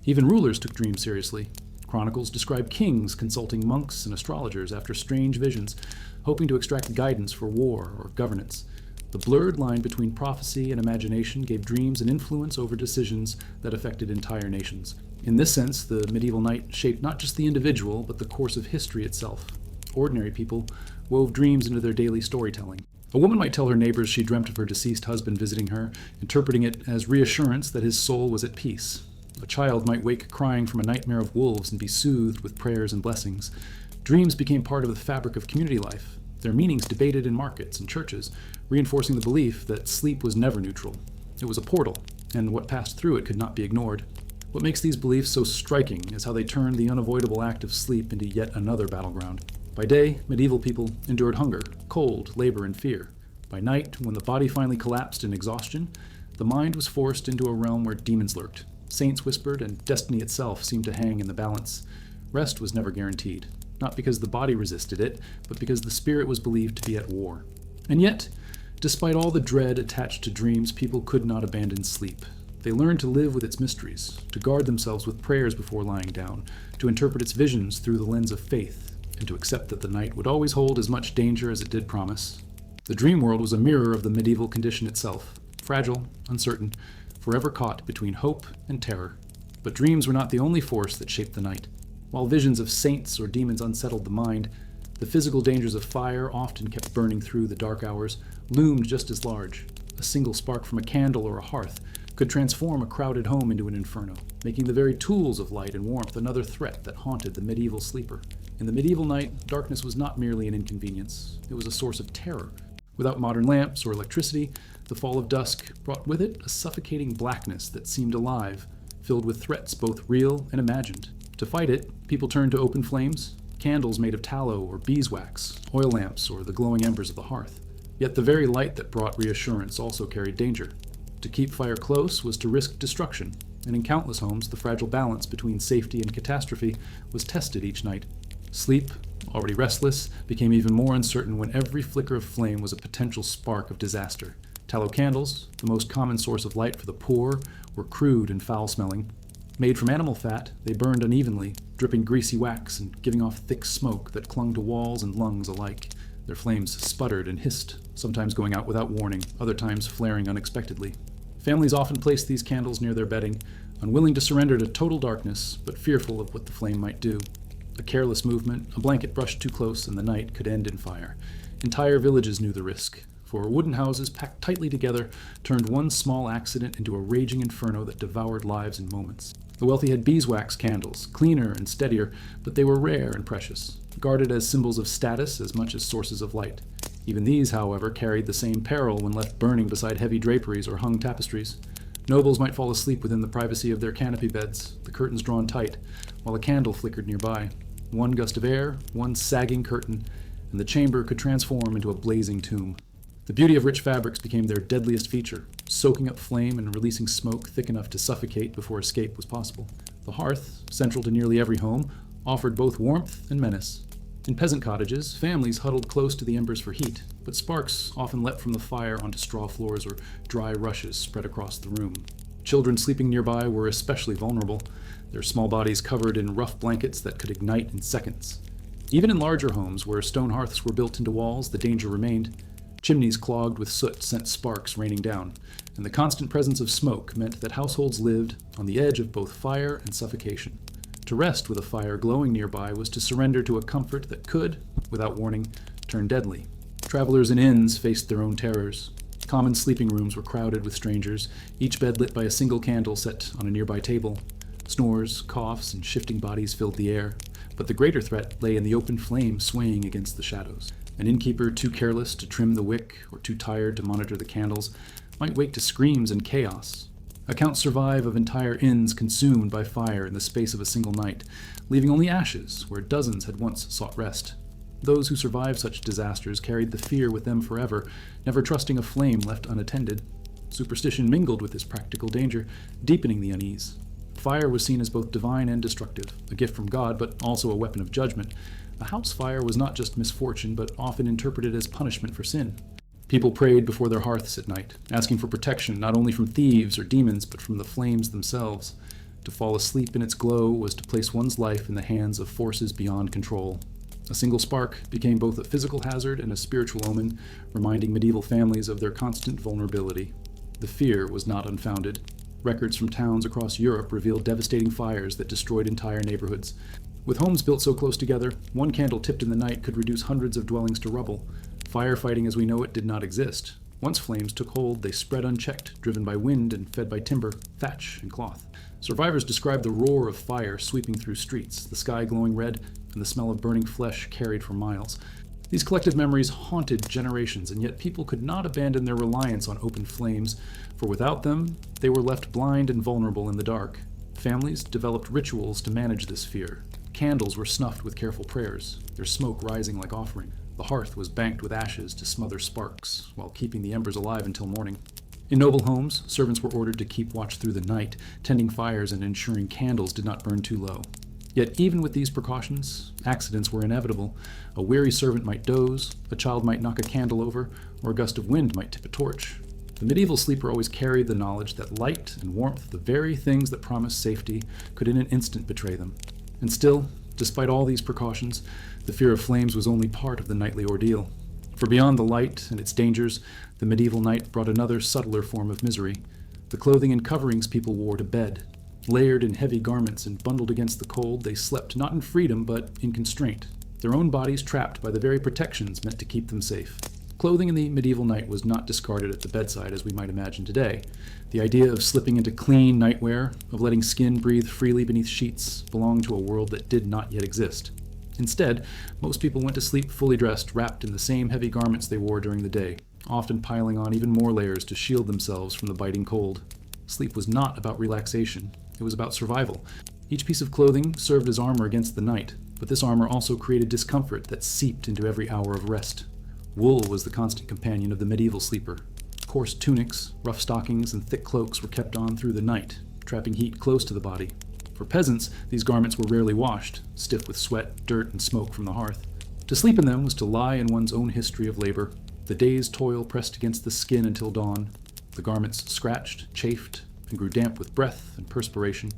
Even rulers took dreams seriously. Chronicles describe kings consulting monks and astrologers after strange visions, hoping to extract guidance for war or governance. The blurred line between prophecy and imagination gave dreams an influence over decisions that affected entire nations. In this sense, the medieval night shaped not just the individual, but the course of history itself. Ordinary people wove dreams into their daily storytelling. A woman might tell her neighbors she dreamt of her deceased husband visiting her, interpreting it as reassurance that his soul was at peace. A child might wake crying from a nightmare of wolves and be soothed with prayers and blessings. Dreams became part of the fabric of community life, their meanings debated in markets and churches, reinforcing the belief that sleep was never neutral. It was a portal, and what passed through it could not be ignored. What makes these beliefs so striking is how they turned the unavoidable act of sleep into yet another battleground. By day, medieval people endured hunger, cold, labor, and fear. By night, when the body finally collapsed in exhaustion, the mind was forced into a realm where demons lurked. Saints whispered, and destiny itself seemed to hang in the balance. Rest was never guaranteed, not because the body resisted it, but because the spirit was believed to be at war. And yet, despite all the dread attached to dreams, people could not abandon sleep. They learned to live with its mysteries, to guard themselves with prayers before lying down, to interpret its visions through the lens of faith, and to accept that the night would always hold as much danger as it did promise. The dream world was a mirror of the medieval condition itself, fragile, uncertain, forever caught between hope and terror. But dreams were not the only force that shaped the night. While visions of saints or demons unsettled the mind, the physical dangers of fire, often kept burning through the dark hours, loomed just as large. A single spark from a candle or a hearth could transform a crowded home into an inferno, making the very tools of light and warmth another threat that haunted the medieval sleeper. In the medieval night, darkness was not merely an inconvenience, it was a source of terror. Without modern lamps or electricity, the fall of dusk brought with it a suffocating blackness that seemed alive, filled with threats both real and imagined. To fight it, people turned to open flames, candles made of tallow or beeswax, oil lamps, or the glowing embers of the hearth. Yet the very light that brought reassurance also carried danger. To keep fire close was to risk destruction, and in countless homes the fragile balance between safety and catastrophe was tested each night. Sleep, already restless, became even more uncertain when every flicker of flame was a potential spark of disaster. Tallow candles, the most common source of light for the poor, were crude and foul-smelling. Made from animal fat, they burned unevenly, dripping greasy wax and giving off thick smoke that clung to walls and lungs alike. Their flames sputtered and hissed, sometimes going out without warning, other times flaring unexpectedly. Families often placed these candles near their bedding, unwilling to surrender to total darkness, but fearful of what the flame might do. A careless movement, a blanket brushed too close, and the night could end in fire. Entire villages knew the risk, for wooden houses packed tightly together turned one small accident into a raging inferno that devoured lives in moments. The wealthy had beeswax candles, cleaner and steadier, but they were rare and precious, guarded as symbols of status as much as sources of light. Even these, however, carried the same peril when left burning beside heavy draperies or hung tapestries. Nobles might fall asleep within the privacy of their canopy beds, the curtains drawn tight, while a candle flickered nearby. One gust of air, one sagging curtain, and the chamber could transform into a blazing tomb. The beauty of rich fabrics became their deadliest feature, soaking up flame and releasing smoke thick enough to suffocate before escape was possible. The hearth, central to nearly every home, offered both warmth and menace. In peasant cottages, families huddled close to the embers for heat, but sparks often leapt from the fire onto straw floors or dry rushes spread across the room. Children sleeping nearby were especially vulnerable, their small bodies covered in rough blankets that could ignite in seconds. Even in larger homes where stone hearths were built into walls, the danger remained. Chimneys clogged with soot sent sparks raining down, and the constant presence of smoke meant that households lived on the edge of both fire and suffocation. To rest with a fire glowing nearby was to surrender to a comfort that could, without warning, turn deadly. Travelers in inns faced their own terrors. Common sleeping rooms were crowded with strangers, each bed lit by a single candle set on a nearby table. Snores, coughs, and shifting bodies filled the air, but the greater threat lay in the open flame swaying against the shadows. An innkeeper too careless to trim the wick or too tired to monitor the candles might wake to screams and chaos. Accounts survive of entire inns consumed by fire in the space of a single night, leaving only ashes where dozens had once sought rest. Those who survived such disasters carried the fear with them forever, never trusting a flame left unattended. Superstition mingled with this practical danger, deepening the unease. Fire was seen as both divine and destructive, a gift from God, but also a weapon of judgment. A house fire was not just misfortune, but often interpreted as punishment for sin. People prayed before their hearths at night, asking for protection not only from thieves or demons, but from the flames themselves. To fall asleep in its glow was to place one's life in the hands of forces beyond control. A single spark became both a physical hazard and a spiritual omen, reminding medieval families of their constant vulnerability. The fear was not unfounded. Records from towns across Europe revealed devastating fires that destroyed entire neighborhoods. With homes built so close together, one candle tipped in the night could reduce hundreds of dwellings to rubble. Firefighting as we know it did not exist. Once flames took hold, they spread unchecked, driven by wind and fed by timber, thatch, and cloth. Survivors described the roar of fire sweeping through streets, the sky glowing red, and the smell of burning flesh carried for miles. These collective memories haunted generations, and yet people could not abandon their reliance on open flames, for without them, they were left blind and vulnerable in the dark. Families developed rituals to manage this fear. Candles were snuffed with careful prayers, their smoke rising like offering. The hearth was banked with ashes to smother sparks, while keeping the embers alive until morning. In noble homes, servants were ordered to keep watch through the night, tending fires and ensuring candles did not burn too low. Yet even with these precautions, accidents were inevitable. A weary servant might doze, a child might knock a candle over, or a gust of wind might tip a torch. The medieval sleeper always carried the knowledge that light and warmth, the very things that promised safety, could in an instant betray them. And still, despite all these precautions, the fear of flames was only part of the nightly ordeal. For beyond the light and its dangers, the medieval night brought another subtler form of misery. The clothing and coverings people wore to bed. Layered in heavy garments and bundled against the cold, they slept not in freedom but in constraint, their own bodies trapped by the very protections meant to keep them safe. Clothing in the medieval night was not discarded at the bedside as we might imagine today. The idea of slipping into clean nightwear, of letting skin breathe freely beneath sheets, belonged to a world that did not yet exist. Instead, most people went to sleep fully dressed, wrapped in the same heavy garments they wore during the day, often piling on even more layers to shield themselves from the biting cold. Sleep was not about relaxation, it was about survival. Each piece of clothing served as armor against the night, but this armor also created discomfort that seeped into every hour of rest. Wool was the constant companion of the medieval sleeper. Coarse tunics, rough stockings, and thick cloaks were kept on through the night, trapping heat close to the body. For peasants, these garments were rarely washed, stiff with sweat, dirt, and smoke from the hearth. To sleep in them was to lie in one's own history of labor. The day's toil pressed against the skin until dawn. The garments scratched, chafed, and grew damp with breath and perspiration.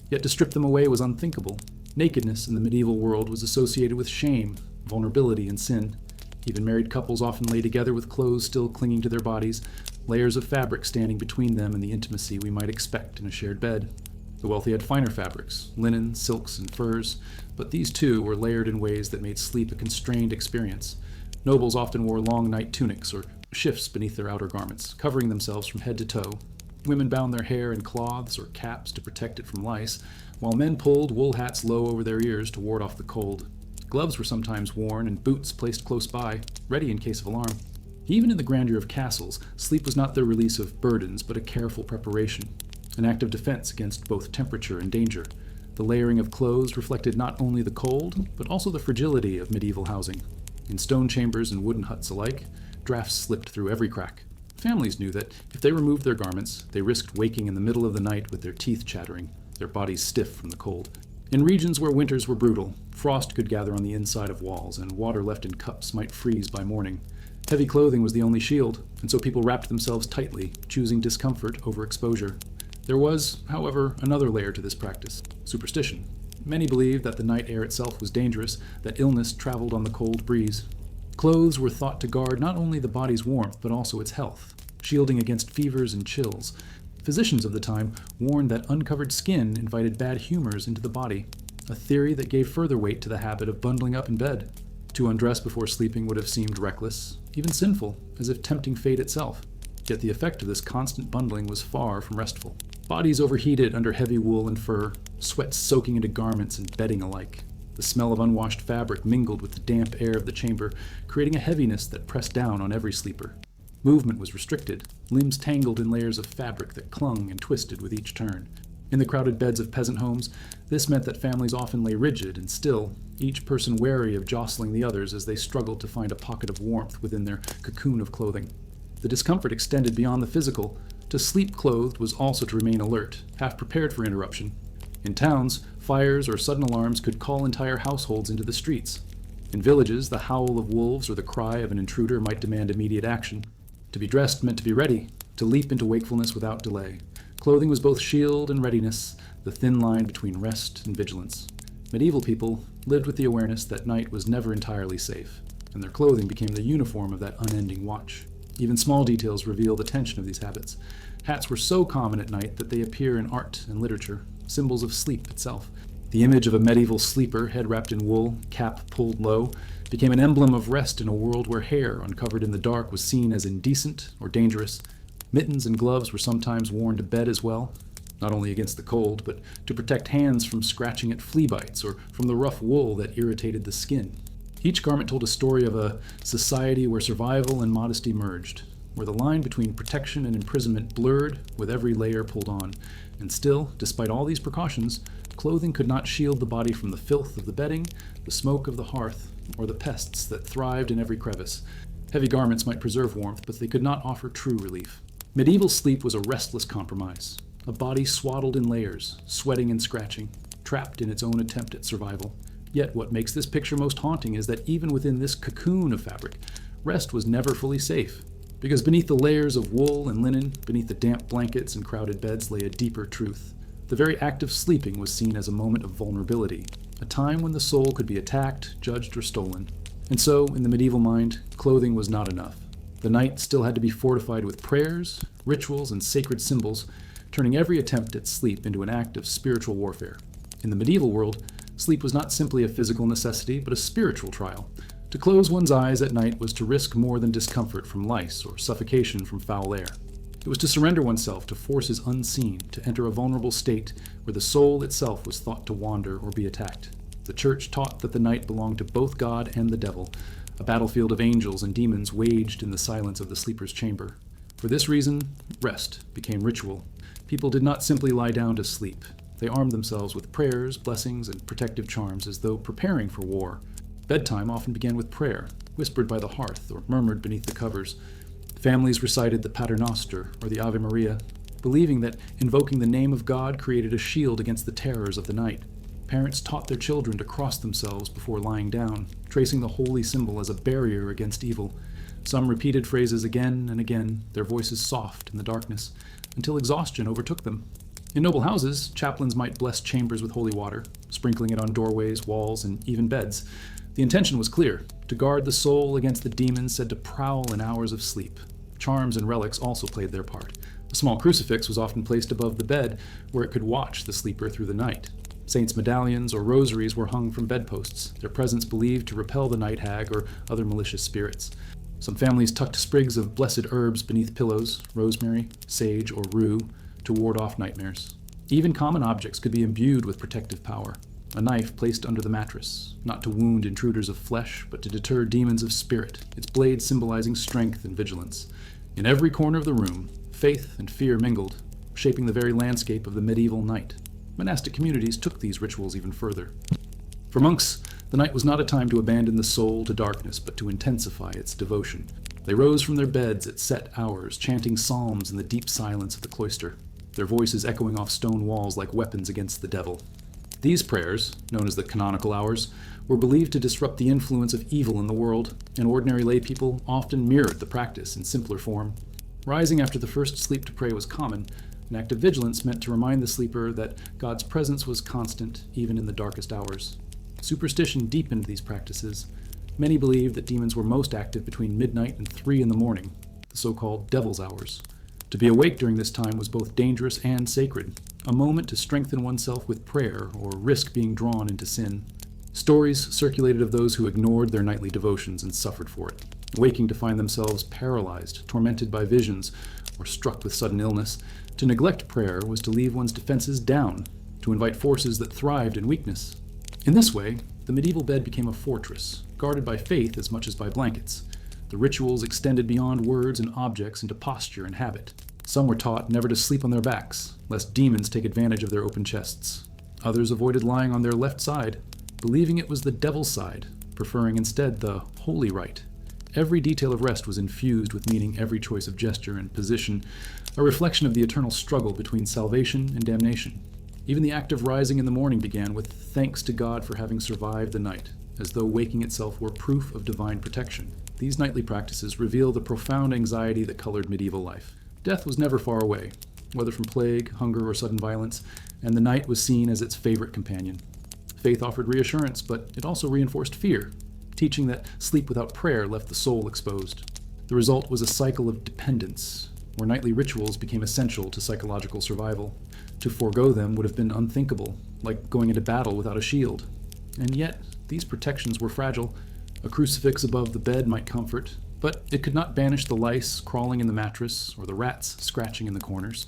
Yet to strip them away was unthinkable. Nakedness in the medieval world was associated with shame, vulnerability, and sin. Even married couples often lay together with clothes still clinging to their bodies, layers of fabric standing between them and the intimacy we might expect in a shared bed. The wealthy had finer fabrics, linen, silks, and furs, but these too were layered in ways that made sleep a constrained experience. Nobles often wore long night tunics or shifts beneath their outer garments, covering themselves from head to toe. Women bound their hair in cloths or caps to protect it from lice, while men pulled wool hats low over their ears to ward off the cold. Gloves were sometimes worn and boots placed close by, ready in case of alarm. Even in the grandeur of castles, sleep was not the release of burdens, but a careful preparation, an act of defense against both temperature and danger. The layering of clothes reflected not only the cold, but also the fragility of medieval housing. In stone chambers and wooden huts alike, drafts slipped through every crack. Families knew that if they removed their garments, they risked waking in the middle of the night with their teeth chattering, their bodies stiff from the cold. In regions where winters were brutal, frost could gather on the inside of walls, and water left in cups might freeze by morning. Heavy clothing was the only shield, and so people wrapped themselves tightly, choosing discomfort over exposure. There was, however, another layer to this practice: superstition. Many believed that the night air itself was dangerous, that illness traveled on the cold breeze. Clothes were thought to guard not only the body's warmth, but also its health, shielding against fevers and chills. Physicians of the time warned that uncovered skin invited bad humors into the body, a theory that gave further weight to the habit of bundling up in bed. To undress before sleeping would have seemed reckless, even sinful, as if tempting fate itself. Yet the effect of this constant bundling was far from restful. Bodies overheated under heavy wool and fur, sweat soaking into garments and bedding alike. The smell of unwashed fabric mingled with the damp air of the chamber, creating a heaviness that pressed down on every sleeper. Movement was restricted, limbs tangled in layers of fabric that clung and twisted with each turn. In the crowded beds of peasant homes, this meant that families often lay rigid and still, each person wary of jostling the others as they struggled to find a pocket of warmth within their cocoon of clothing. The discomfort extended beyond the physical. To sleep clothed was also to remain alert, half prepared for interruption. In towns, fires or sudden alarms could call entire households into the streets. In villages, the howl of wolves or the cry of an intruder might demand immediate action. To be dressed meant to be ready, to leap into wakefulness without delay. Clothing was both shield and readiness, the thin line between rest and vigilance. Medieval people lived with the awareness that night was never entirely safe, and their clothing became the uniform of that unending watch. Even small details reveal the tension of these habits. Hats were so common at night that they appear in art and literature, symbols of sleep itself. The image of a medieval sleeper, head wrapped in wool, cap pulled low, became an emblem of rest in a world where hair uncovered in the dark was seen as indecent or dangerous. Mittens and gloves were sometimes worn to bed as well, not only against the cold, but to protect hands from scratching at flea bites or from the rough wool that irritated the skin. Each garment told a story of a society where survival and modesty merged, where the line between protection and imprisonment blurred with every layer pulled on. And still, despite all these precautions, clothing could not shield the body from the filth of the bedding, the smoke of the hearth, or the pests that thrived in every crevice. Heavy garments might preserve warmth, but they could not offer true relief. Medieval sleep was a restless compromise, a body swaddled in layers, sweating and scratching, trapped in its own attempt at survival. Yet what makes this picture most haunting is that even within this cocoon of fabric, rest was never fully safe. Because beneath the layers of wool and linen, beneath the damp blankets and crowded beds lay a deeper truth. The very act of sleeping was seen as a moment of vulnerability, a time when the soul could be attacked, judged, or stolen. And so, in the medieval mind, clothing was not enough. The night still had to be fortified with prayers, rituals, and sacred symbols, turning every attempt at sleep into an act of spiritual warfare. In the medieval world, sleep was not simply a physical necessity, but a spiritual trial. To close one's eyes at night was to risk more than discomfort from lice or suffocation from foul air. It was to surrender oneself to forces unseen, to enter a vulnerable state where the soul itself was thought to wander or be attacked. The Church taught that the night belonged to both God and the devil, a battlefield of angels and demons waged in the silence of the sleeper's chamber. For this reason, rest became ritual. People did not simply lie down to sleep. They armed themselves with prayers, blessings, and protective charms as though preparing for war. Bedtime often began with prayer, whispered by the hearth or murmured beneath the covers. Families recited the Pater Noster or the Ave Maria, believing that invoking the name of God created a shield against the terrors of the night. Parents taught their children to cross themselves before lying down, tracing the holy symbol as a barrier against evil. Some repeated phrases again and again, their voices soft in the darkness, until exhaustion overtook them. In noble houses, chaplains might bless chambers with holy water, sprinkling it on doorways, walls, and even beds. The intention was clear: to guard the soul against the demons said to prowl in hours of sleep. Charms and relics also played their part. A small crucifix was often placed above the bed, where it could watch the sleeper through the night. Saints' medallions or rosaries were hung from bedposts, their presence believed to repel the night hag or other malicious spirits. Some families tucked sprigs of blessed herbs beneath pillows, rosemary, sage, or rue, to ward off nightmares. Even common objects could be imbued with protective power. a knife placed under the mattress, not to wound intruders of flesh, but to deter demons of spirit, its blade symbolizing strength and vigilance. In every corner of the room, faith and fear mingled, shaping the very landscape of the medieval night. Monastic communities took these rituals even further. For monks, the night was not a time to abandon the soul to darkness, but to intensify its devotion. They rose from their beds at set hours, chanting psalms in the deep silence of the cloister, their voices echoing off stone walls like weapons against the devil. These prayers, known as the canonical hours, were believed to disrupt the influence of evil in the world, and ordinary lay people often mirrored the practice in simpler form. Rising after the first sleep to pray was common. An act of vigilance meant to remind the sleeper that God's presence was constant even in the darkest hours. Superstition deepened these practices. Many believed that demons were most active between midnight and 3 in the morning, the so-called devil's hours. To be awake during this time was both dangerous and sacred, a moment to strengthen oneself with prayer or risk being drawn into sin. Stories circulated of those who ignored their nightly devotions and suffered for it, waking to find themselves paralyzed, tormented by visions, or struck with sudden illness. To neglect prayer was to leave one's defenses down, to invite forces that thrived in weakness. In this way, the medieval bed became a fortress, guarded by faith as much as by blankets. The rituals extended beyond words and objects into posture and habit. Some were taught never to sleep on their backs, lest demons take advantage of their open chests. Others avoided lying on their left side, believing it was the devil's side, preferring instead the holy right. Every detail of rest was infused with meaning, every choice of gesture and position, a reflection of the eternal struggle between salvation and damnation. Even the act of rising in the morning began with thanks to God for having survived the night, as though waking itself were proof of divine protection. These nightly practices reveal the profound anxiety that colored medieval life. Death was never far away, whether from plague, hunger, or sudden violence, and the night was seen as its favorite companion. Faith offered reassurance, but it also reinforced fear, teaching that sleep without prayer left the soul exposed. The result was a cycle of dependence, where nightly rituals became essential to psychological survival. To forego them would have been unthinkable, like going into battle without a shield. And yet, these protections were fragile. A crucifix above the bed might comfort, but it could not banish the lice crawling in the mattress or the rats scratching in the corners.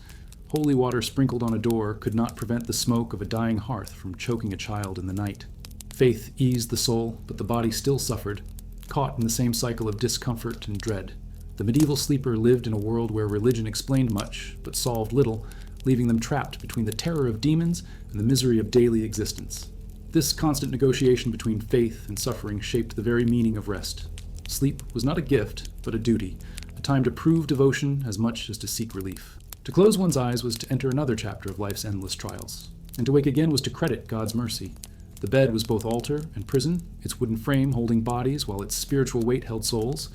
Holy water sprinkled on a door could not prevent the smoke of a dying hearth from choking a child in the night. Faith eased the soul, but the body still suffered, caught in the same cycle of discomfort and dread. The medieval sleeper lived in a world where religion explained much, but solved little, leaving them trapped between the terror of demons and the misery of daily existence. This constant negotiation between faith and suffering shaped the very meaning of rest. Sleep was not a gift, but a duty, a time to prove devotion as much as to seek relief. To close one's eyes was to enter another chapter of life's endless trials, and to wake again was to credit God's mercy. The bed was both altar and prison, its wooden frame holding bodies while its spiritual weight held souls.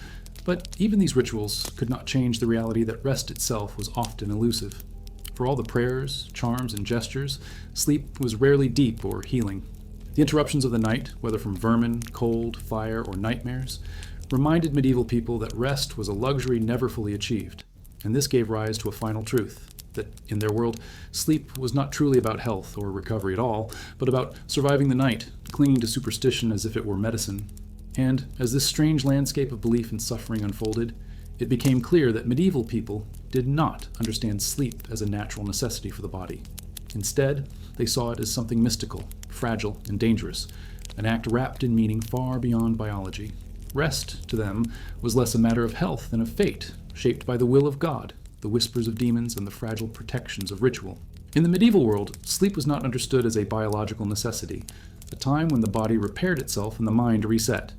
But even these rituals could not change the reality that rest itself was often elusive. For all the prayers, charms, and gestures, sleep was rarely deep or healing. The interruptions of the night, whether from vermin, cold, fire, or nightmares, reminded medieval people that rest was a luxury never fully achieved. And this gave rise to a final truth, that in their world, sleep was not truly about health or recovery at all, but about surviving the night, clinging to superstition as if it were medicine. And as this strange landscape of belief and suffering unfolded, it became clear that medieval people did not understand sleep as a natural necessity for the body. Instead, they saw it as something mystical, fragile, and dangerous, an act wrapped in meaning far beyond biology. Rest, to them, was less a matter of health than of fate, shaped by the will of God, the whispers of demons, and the fragile protections of ritual. In the medieval world, sleep was not understood as a biological necessity, a time when the body repaired itself and the mind reset.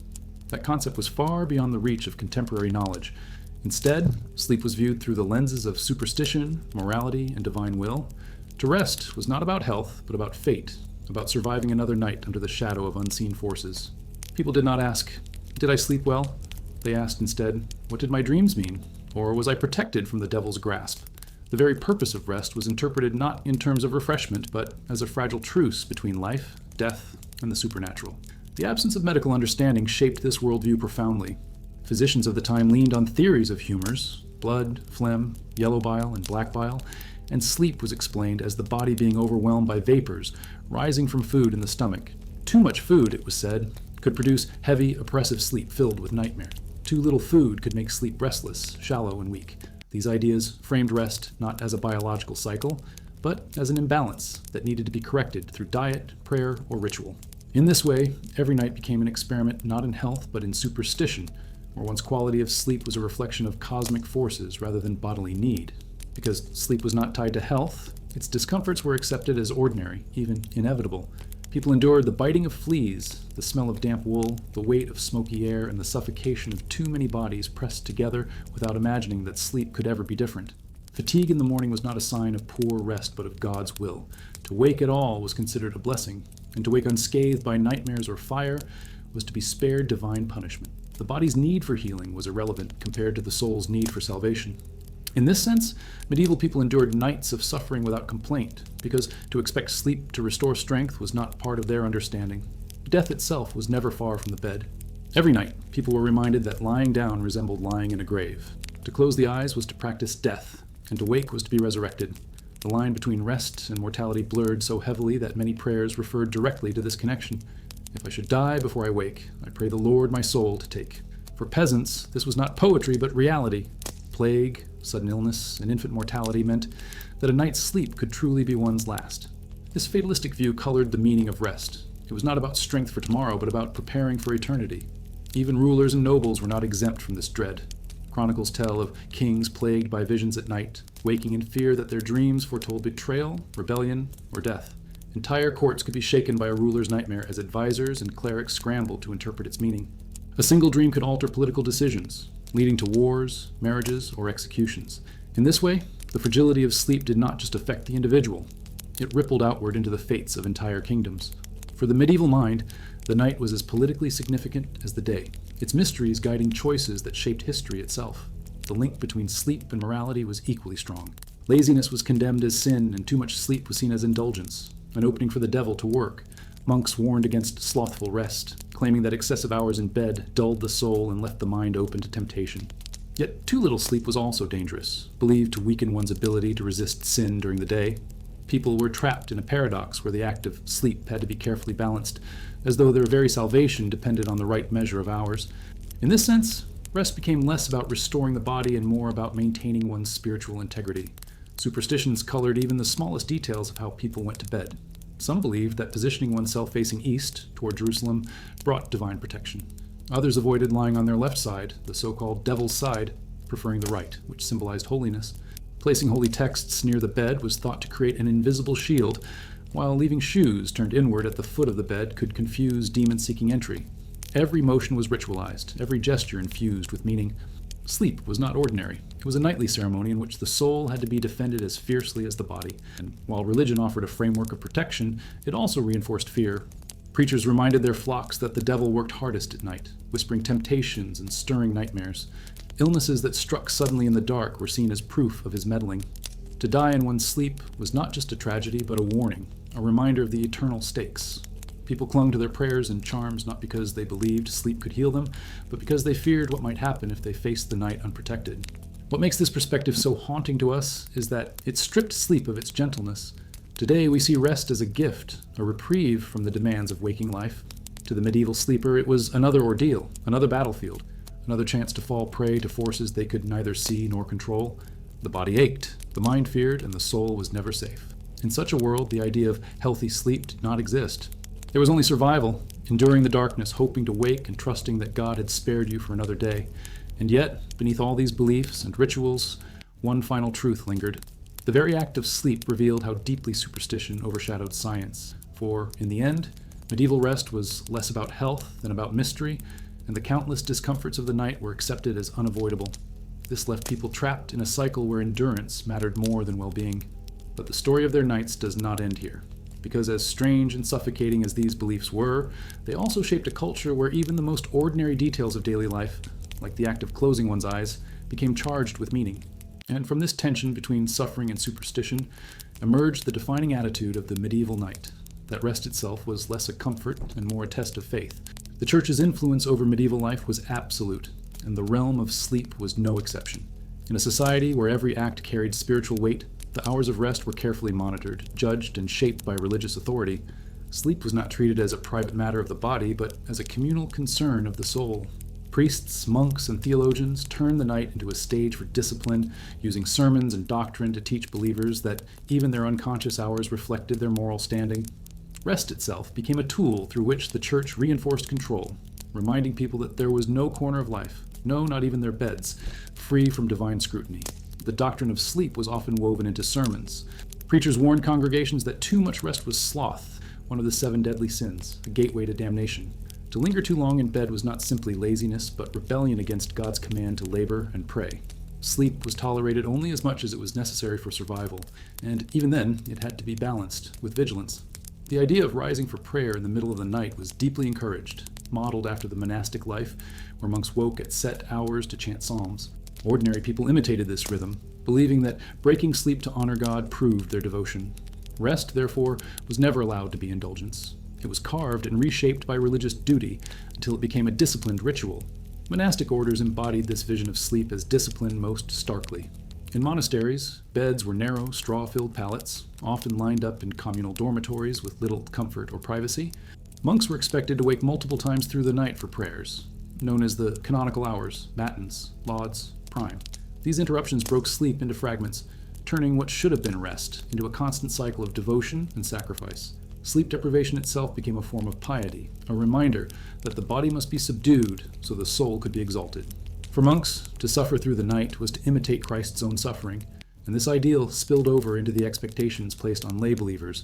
That concept was far beyond the reach of contemporary knowledge. Instead, sleep was viewed through the lenses of superstition, morality, and divine will. To rest was not about health, but about fate, about surviving another night under the shadow of unseen forces. People did not ask, "Did I sleep well?" They asked instead, "What did my dreams mean? Or was I protected from the devil's grasp?" The very purpose of rest was interpreted not in terms of refreshment, but as a fragile truce between life, death, and the supernatural. The absence of medical understanding shaped this worldview profoundly. Physicians of the time leaned on theories of humors, blood, phlegm, yellow bile, and black bile, and sleep was explained as the body being overwhelmed by vapors rising from food in the stomach. Too much food, it was said, could produce heavy, oppressive sleep filled with nightmare. Too little food could make sleep restless, shallow, and weak. These ideas framed rest not as a biological cycle, but as an imbalance that needed to be corrected through diet, prayer, or ritual. In this way, every night became an experiment not in health but in superstition, where one's quality of sleep was a reflection of cosmic forces rather than bodily need. Because sleep was not tied to health, its discomforts were accepted as ordinary, even inevitable. People endured the biting of fleas, the smell of damp wool, the weight of smoky air, and the suffocation of too many bodies pressed together without imagining that sleep could ever be different. Fatigue in the morning was not a sign of poor rest but of God's will. To wake at all was considered a blessing, and to wake unscathed by nightmares or fire was to be spared divine punishment. The body's need for healing was irrelevant compared to the soul's need for salvation. In this sense, medieval people endured nights of suffering without complaint, because to expect sleep to restore strength was not part of their understanding. Death itself was never far from the bed. Every night, people were reminded that lying down resembled lying in a grave. To close the eyes was to practice death, and to wake was to be resurrected. The line between rest and mortality blurred so heavily that many prayers referred directly to this connection. If I should die before I wake, I pray the Lord my soul to take. For peasants, this was not poetry but reality. Plague, sudden illness, and infant mortality meant that a night's sleep could truly be one's last. This fatalistic view colored the meaning of rest. It was not about strength for tomorrow, but about preparing for eternity. Even rulers and nobles were not exempt from this dread. Chronicles tell of kings plagued by visions at night, waking in fear that their dreams foretold betrayal, rebellion, or death. Entire courts could be shaken by a ruler's nightmare as advisors and clerics scrambled to interpret its meaning. A single dream could alter political decisions, leading to wars, marriages, or executions. In this way, the fragility of sleep did not just affect the individual. It rippled outward into the fates of entire kingdoms. For the medieval mind, the night was as politically significant as the day, its mysteries guiding choices that shaped history itself. The link between sleep and morality was equally strong. Laziness was condemned as sin, and too much sleep was seen as indulgence, an opening for the devil to work. Monks warned against slothful rest, claiming that excessive hours in bed dulled the soul and left the mind open to temptation. Yet too little sleep was also dangerous, believed to weaken one's ability to resist sin during the day. People were trapped in a paradox where the act of sleep had to be carefully balanced, as though their very salvation depended on the right measure of hours. In this sense, rest became less about restoring the body and more about maintaining one's spiritual integrity. Superstitions colored even the smallest details of how people went to bed. Some believed that positioning oneself facing east, toward Jerusalem, brought divine protection. Others avoided lying on their left side, the so-called devil's side, preferring the right, which symbolized holiness. Placing holy texts near the bed was thought to create an invisible shield, while leaving shoes turned inward at the foot of the bed could confuse demon-seeking entry. Every motion was ritualized, every gesture infused with meaning. Sleep was not ordinary. It was a nightly ceremony in which the soul had to be defended as fiercely as the body. And while religion offered a framework of protection, it also reinforced fear. Preachers reminded their flocks that the devil worked hardest at night, whispering temptations and stirring nightmares. Illnesses that struck suddenly in the dark were seen as proof of his meddling. To die in one's sleep was not just a tragedy, but a warning, a reminder of the eternal stakes. People clung to their prayers and charms not because they believed sleep could heal them, but because they feared what might happen if they faced the night unprotected. What makes this perspective so haunting to us is that it stripped sleep of its gentleness. Today we see rest as a gift, a reprieve from the demands of waking life. To the medieval sleeper, it was another ordeal, another battlefield, another chance to fall prey to forces they could neither see nor control. The body ached, the mind feared, and the soul was never safe. In such a world, the idea of healthy sleep did not exist. There was only survival, enduring the darkness, hoping to wake and trusting that God had spared you for another day. And yet, beneath all these beliefs and rituals, one final truth lingered. The very act of sleep revealed how deeply superstition overshadowed science. For, in the end, medieval rest was less about health than about mystery, and the countless discomforts of the night were accepted as unavoidable. This left people trapped in a cycle where endurance mattered more than well-being. But the story of their nights does not end here. Because as strange and suffocating as these beliefs were, they also shaped a culture where even the most ordinary details of daily life, like the act of closing one's eyes, became charged with meaning. And from this tension between suffering and superstition emerged the defining attitude of the medieval night, that rest itself was less a comfort and more a test of faith. The Church's influence over medieval life was absolute, and the realm of sleep was no exception. In a society where every act carried spiritual weight, the hours of rest were carefully monitored, judged, and shaped by religious authority. Sleep was not treated as a private matter of the body, but as a communal concern of the soul. Priests, monks, and theologians turned the night into a stage for discipline, using sermons and doctrine to teach believers that even their unconscious hours reflected their moral standing. Rest itself became a tool through which the church reinforced control, reminding people that there was no corner of life, no, not even their beds, free from divine scrutiny. The doctrine of sleep was often woven into sermons. Preachers warned congregations that too much rest was sloth, one of the 7 deadly sins, a gateway to damnation. To linger too long in bed was not simply laziness, but rebellion against God's command to labor and pray. Sleep was tolerated only as much as it was necessary for survival, and even then, it had to be balanced with vigilance. The idea of rising for prayer in the middle of the night was deeply encouraged, modeled after the monastic life, where monks woke at set hours to chant psalms. Ordinary people imitated this rhythm, believing that breaking sleep to honor God proved their devotion. Rest, therefore, was never allowed to be indulgence. It was carved and reshaped by religious duty until it became a disciplined ritual. Monastic orders embodied this vision of sleep as discipline most starkly. In monasteries, beds were narrow, straw-filled pallets, often lined up in communal dormitories with little comfort or privacy. Monks were expected to wake multiple times through the night for prayers, known as the canonical hours, matins, lauds, prime. These interruptions broke sleep into fragments, turning what should have been rest into a constant cycle of devotion and sacrifice. Sleep deprivation itself became a form of piety, a reminder that the body must be subdued so the soul could be exalted. For monks, to suffer through the night was to imitate Christ's own suffering, and this ideal spilled over into the expectations placed on lay believers.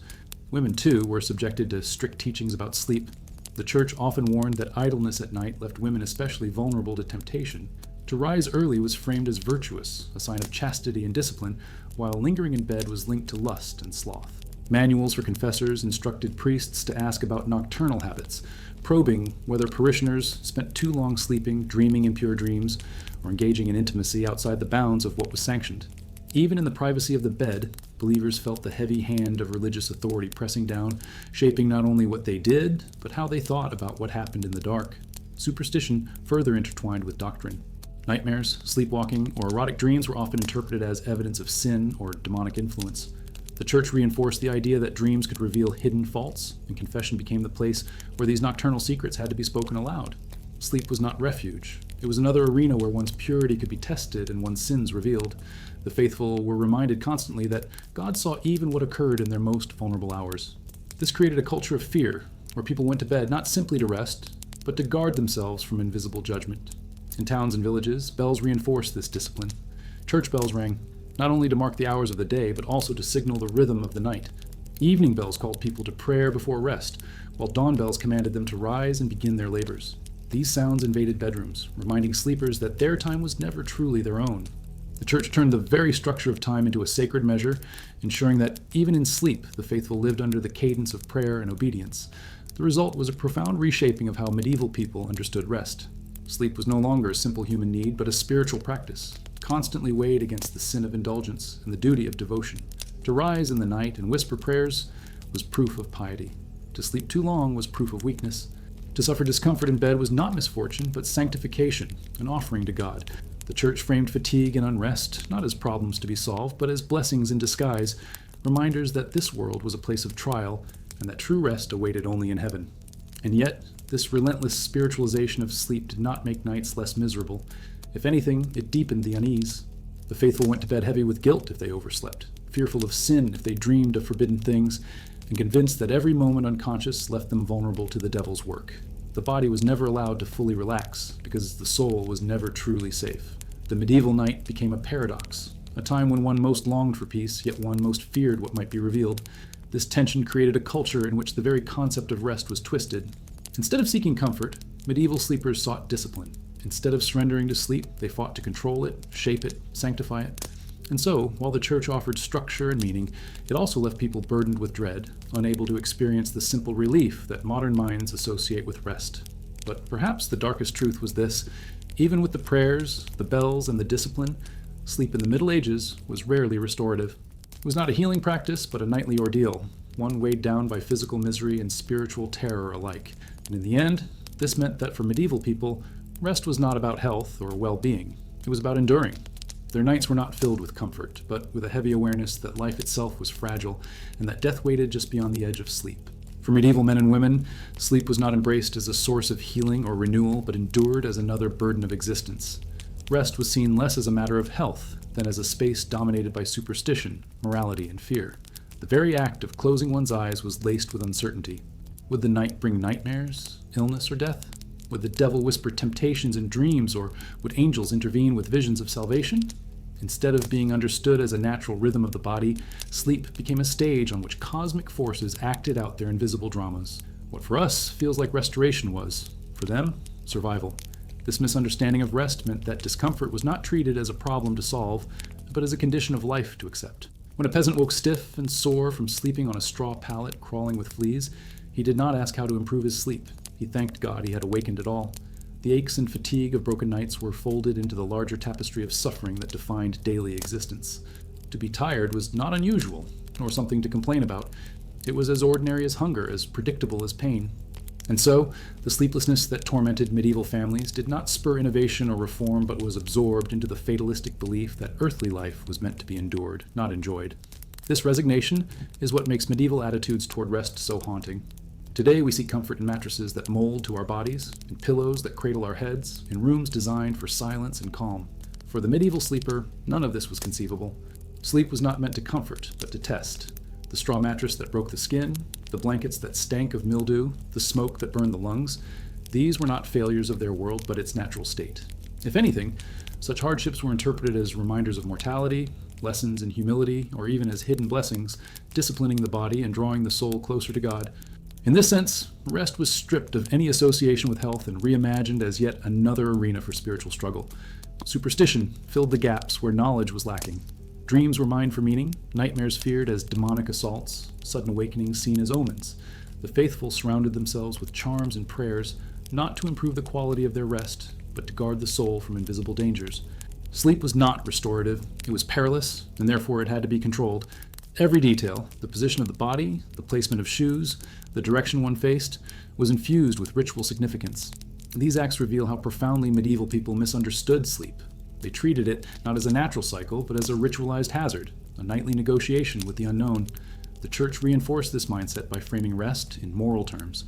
Women, too, were subjected to strict teachings about sleep. The church often warned that idleness at night left women especially vulnerable to temptation. To rise early was framed as virtuous, a sign of chastity and discipline, while lingering in bed was linked to lust and sloth. Manuals for confessors instructed priests to ask about nocturnal habits, probing whether parishioners spent too long sleeping, dreaming impure dreams, or engaging in intimacy outside the bounds of what was sanctioned. Even in the privacy of the bed, believers felt the heavy hand of religious authority pressing down, shaping not only what they did, but how they thought about what happened in the dark. Superstition further intertwined with doctrine. Nightmares, sleepwalking, or erotic dreams were often interpreted as evidence of sin or demonic influence. The church reinforced the idea that dreams could reveal hidden faults, and confession became the place where these nocturnal secrets had to be spoken aloud. Sleep was not refuge. It was another arena where one's purity could be tested and one's sins revealed. The faithful were reminded constantly that God saw even what occurred in their most vulnerable hours. This created a culture of fear, where people went to bed not simply to rest, but to guard themselves from invisible judgment. In towns and villages, bells reinforced this discipline. Church bells rang, not only to mark the hours of the day, but also to signal the rhythm of the night. Evening bells called people to prayer before rest, while dawn bells commanded them to rise and begin their labors. These sounds invaded bedrooms, reminding sleepers that their time was never truly their own. The church turned the very structure of time into a sacred measure, ensuring that even in sleep, the faithful lived under the cadence of prayer and obedience. The result was a profound reshaping of how medieval people understood rest. Sleep was no longer a simple human need, but a spiritual practice, constantly weighed against the sin of indulgence and the duty of devotion. To rise in the night and whisper prayers was proof of piety. To sleep too long was proof of weakness. To suffer discomfort in bed was not misfortune, but sanctification, an offering to God. The church framed fatigue and unrest not as problems to be solved, but as blessings in disguise, reminders that this world was a place of trial and that true rest awaited only in heaven. And yet, this relentless spiritualization of sleep did not make nights less miserable. If anything, it deepened the unease. The faithful went to bed heavy with guilt if they overslept, fearful of sin if they dreamed of forbidden things, and convinced that every moment unconscious left them vulnerable to the devil's work. The body was never allowed to fully relax, because the soul was never truly safe. The medieval night became a paradox, a time when one most longed for peace, yet one most feared what might be revealed. This tension created a culture in which the very concept of rest was twisted. Instead of seeking comfort, medieval sleepers sought discipline. Instead of surrendering to sleep, they fought to control it, shape it, sanctify it. And so, while the church offered structure and meaning, it also left people burdened with dread, unable to experience the simple relief that modern minds associate with rest. But perhaps the darkest truth was this: even with the prayers, the bells, and the discipline, sleep in the Middle Ages was rarely restorative. It was not a healing practice, but a nightly ordeal, one weighed down by physical misery and spiritual terror alike. And in the end, this meant that for medieval people, rest was not about health or well-being. It was about enduring. Their nights were not filled with comfort, but with a heavy awareness that life itself was fragile and that death waited just beyond the edge of sleep. For medieval men and women, sleep was not embraced as a source of healing or renewal, but endured as another burden of existence. Rest was seen less as a matter of health than as a space dominated by superstition, morality, and fear. The very act of closing one's eyes was laced with uncertainty. Would the night bring nightmares, illness, or death? Would the devil whisper temptations in dreams, or would angels intervene with visions of salvation? Instead of being understood as a natural rhythm of the body, sleep became a stage on which cosmic forces acted out their invisible dramas. What for us feels like restoration was, for them, survival. This misunderstanding of rest meant that discomfort was not treated as a problem to solve, but as a condition of life to accept. When a peasant woke stiff and sore from sleeping on a straw pallet crawling with fleas, he did not ask how to improve his sleep. He thanked God he had awakened at all. The aches and fatigue of broken nights were folded into the larger tapestry of suffering that defined daily existence. To be tired was not unusual, nor something to complain about. It was as ordinary as hunger, as predictable as pain. And so, the sleeplessness that tormented medieval families did not spur innovation or reform, but was absorbed into the fatalistic belief that earthly life was meant to be endured, not enjoyed. This resignation is what makes medieval attitudes toward rest so haunting. Today we seek comfort in mattresses that mold to our bodies, in pillows that cradle our heads, in rooms designed for silence and calm. For the medieval sleeper, none of this was conceivable. Sleep was not meant to comfort, but to test. The straw mattress that broke the skin, the blankets that stank of mildew, the smoke that burned the lungs, these were not failures of their world, but its natural state. If anything, such hardships were interpreted as reminders of mortality, lessons in humility, or even as hidden blessings, disciplining the body and drawing the soul closer to God. In this sense, rest was stripped of any association with health and reimagined as yet another arena for spiritual struggle. Superstition filled the gaps where knowledge was lacking. Dreams were mined for meaning, nightmares feared as demonic assaults, sudden awakenings seen as omens. The faithful surrounded themselves with charms and prayers, not to improve the quality of their rest, but to guard the soul from invisible dangers. Sleep was not restorative, it was perilous, and therefore it had to be controlled. Every detail, the position of the body, the placement of shoes, the direction one faced, was infused with ritual significance. These acts reveal how profoundly medieval people misunderstood sleep. They treated it not as a natural cycle, but as a ritualized hazard, a nightly negotiation with the unknown. The church reinforced this mindset by framing rest in moral terms.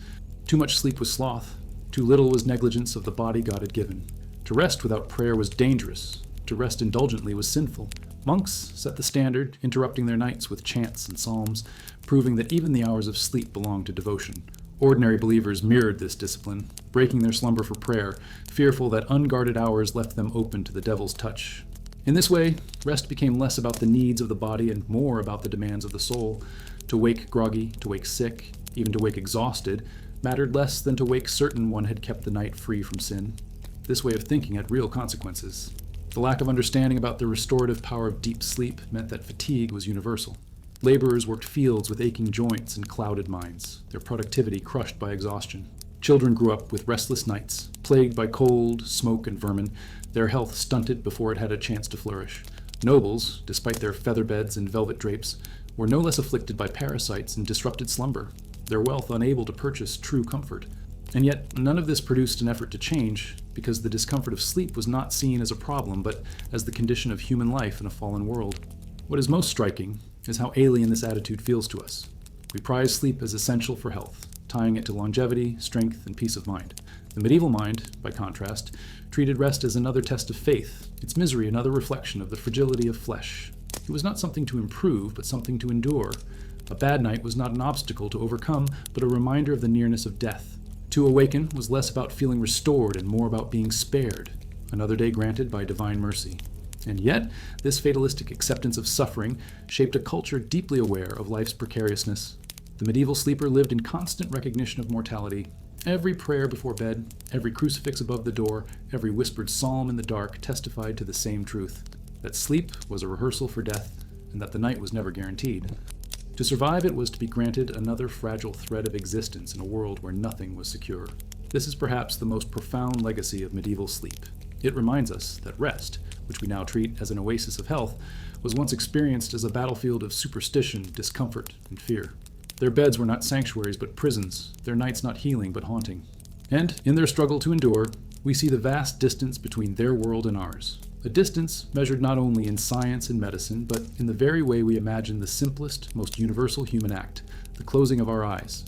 Too much sleep was sloth, too little was negligence of the body God had given. To rest without prayer was dangerous, to rest indulgently was sinful. Monks set the standard, interrupting their nights with chants and psalms, proving that even the hours of sleep belonged to devotion. Ordinary believers mirrored this discipline, breaking their slumber for prayer, fearful that unguarded hours left them open to the devil's touch. In this way, rest became less about the needs of the body and more about the demands of the soul. To wake groggy, to wake sick, even to wake exhausted, mattered less than to wake certain one had kept the night free from sin. This way of thinking had real consequences. The lack of understanding about the restorative power of deep sleep meant that fatigue was universal. Laborers worked fields with aching joints and clouded minds, their productivity crushed by exhaustion. Children grew up with restless nights, plagued by cold, smoke, and vermin, their health stunted before it had a chance to flourish. Nobles, despite their feather beds and velvet drapes, were no less afflicted by parasites and disrupted slumber, their wealth unable to purchase true comfort. And yet, none of this produced an effort to change, because the discomfort of sleep was not seen as a problem, but as the condition of human life in a fallen world. What is most striking is how alien this attitude feels to us. We prize sleep as essential for health, tying it to longevity, strength, and peace of mind. The medieval mind, by contrast, treated rest as another test of faith, its misery another reflection of the fragility of flesh. It was not something to improve, but something to endure. A bad night was not an obstacle to overcome, but a reminder of the nearness of death. To awaken was less about feeling restored and more about being spared, another day granted by divine mercy. And yet, this fatalistic acceptance of suffering shaped a culture deeply aware of life's precariousness. The medieval sleeper lived in constant recognition of mortality. Every prayer before bed, every crucifix above the door, every whispered psalm in the dark testified to the same truth, that sleep was a rehearsal for death, and that the night was never guaranteed. To survive, it was to be granted another fragile thread of existence in a world where nothing was secure. This is perhaps the most profound legacy of medieval sleep. It reminds us that rest, which we now treat as an oasis of health, was once experienced as a battlefield of superstition, discomfort, and fear. Their beds were not sanctuaries but prisons, their nights not healing but haunting. And, in their struggle to endure, we see the vast distance between their world and ours. A distance measured not only in science and medicine, but in the very way we imagine the simplest, most universal human act, the closing of our eyes.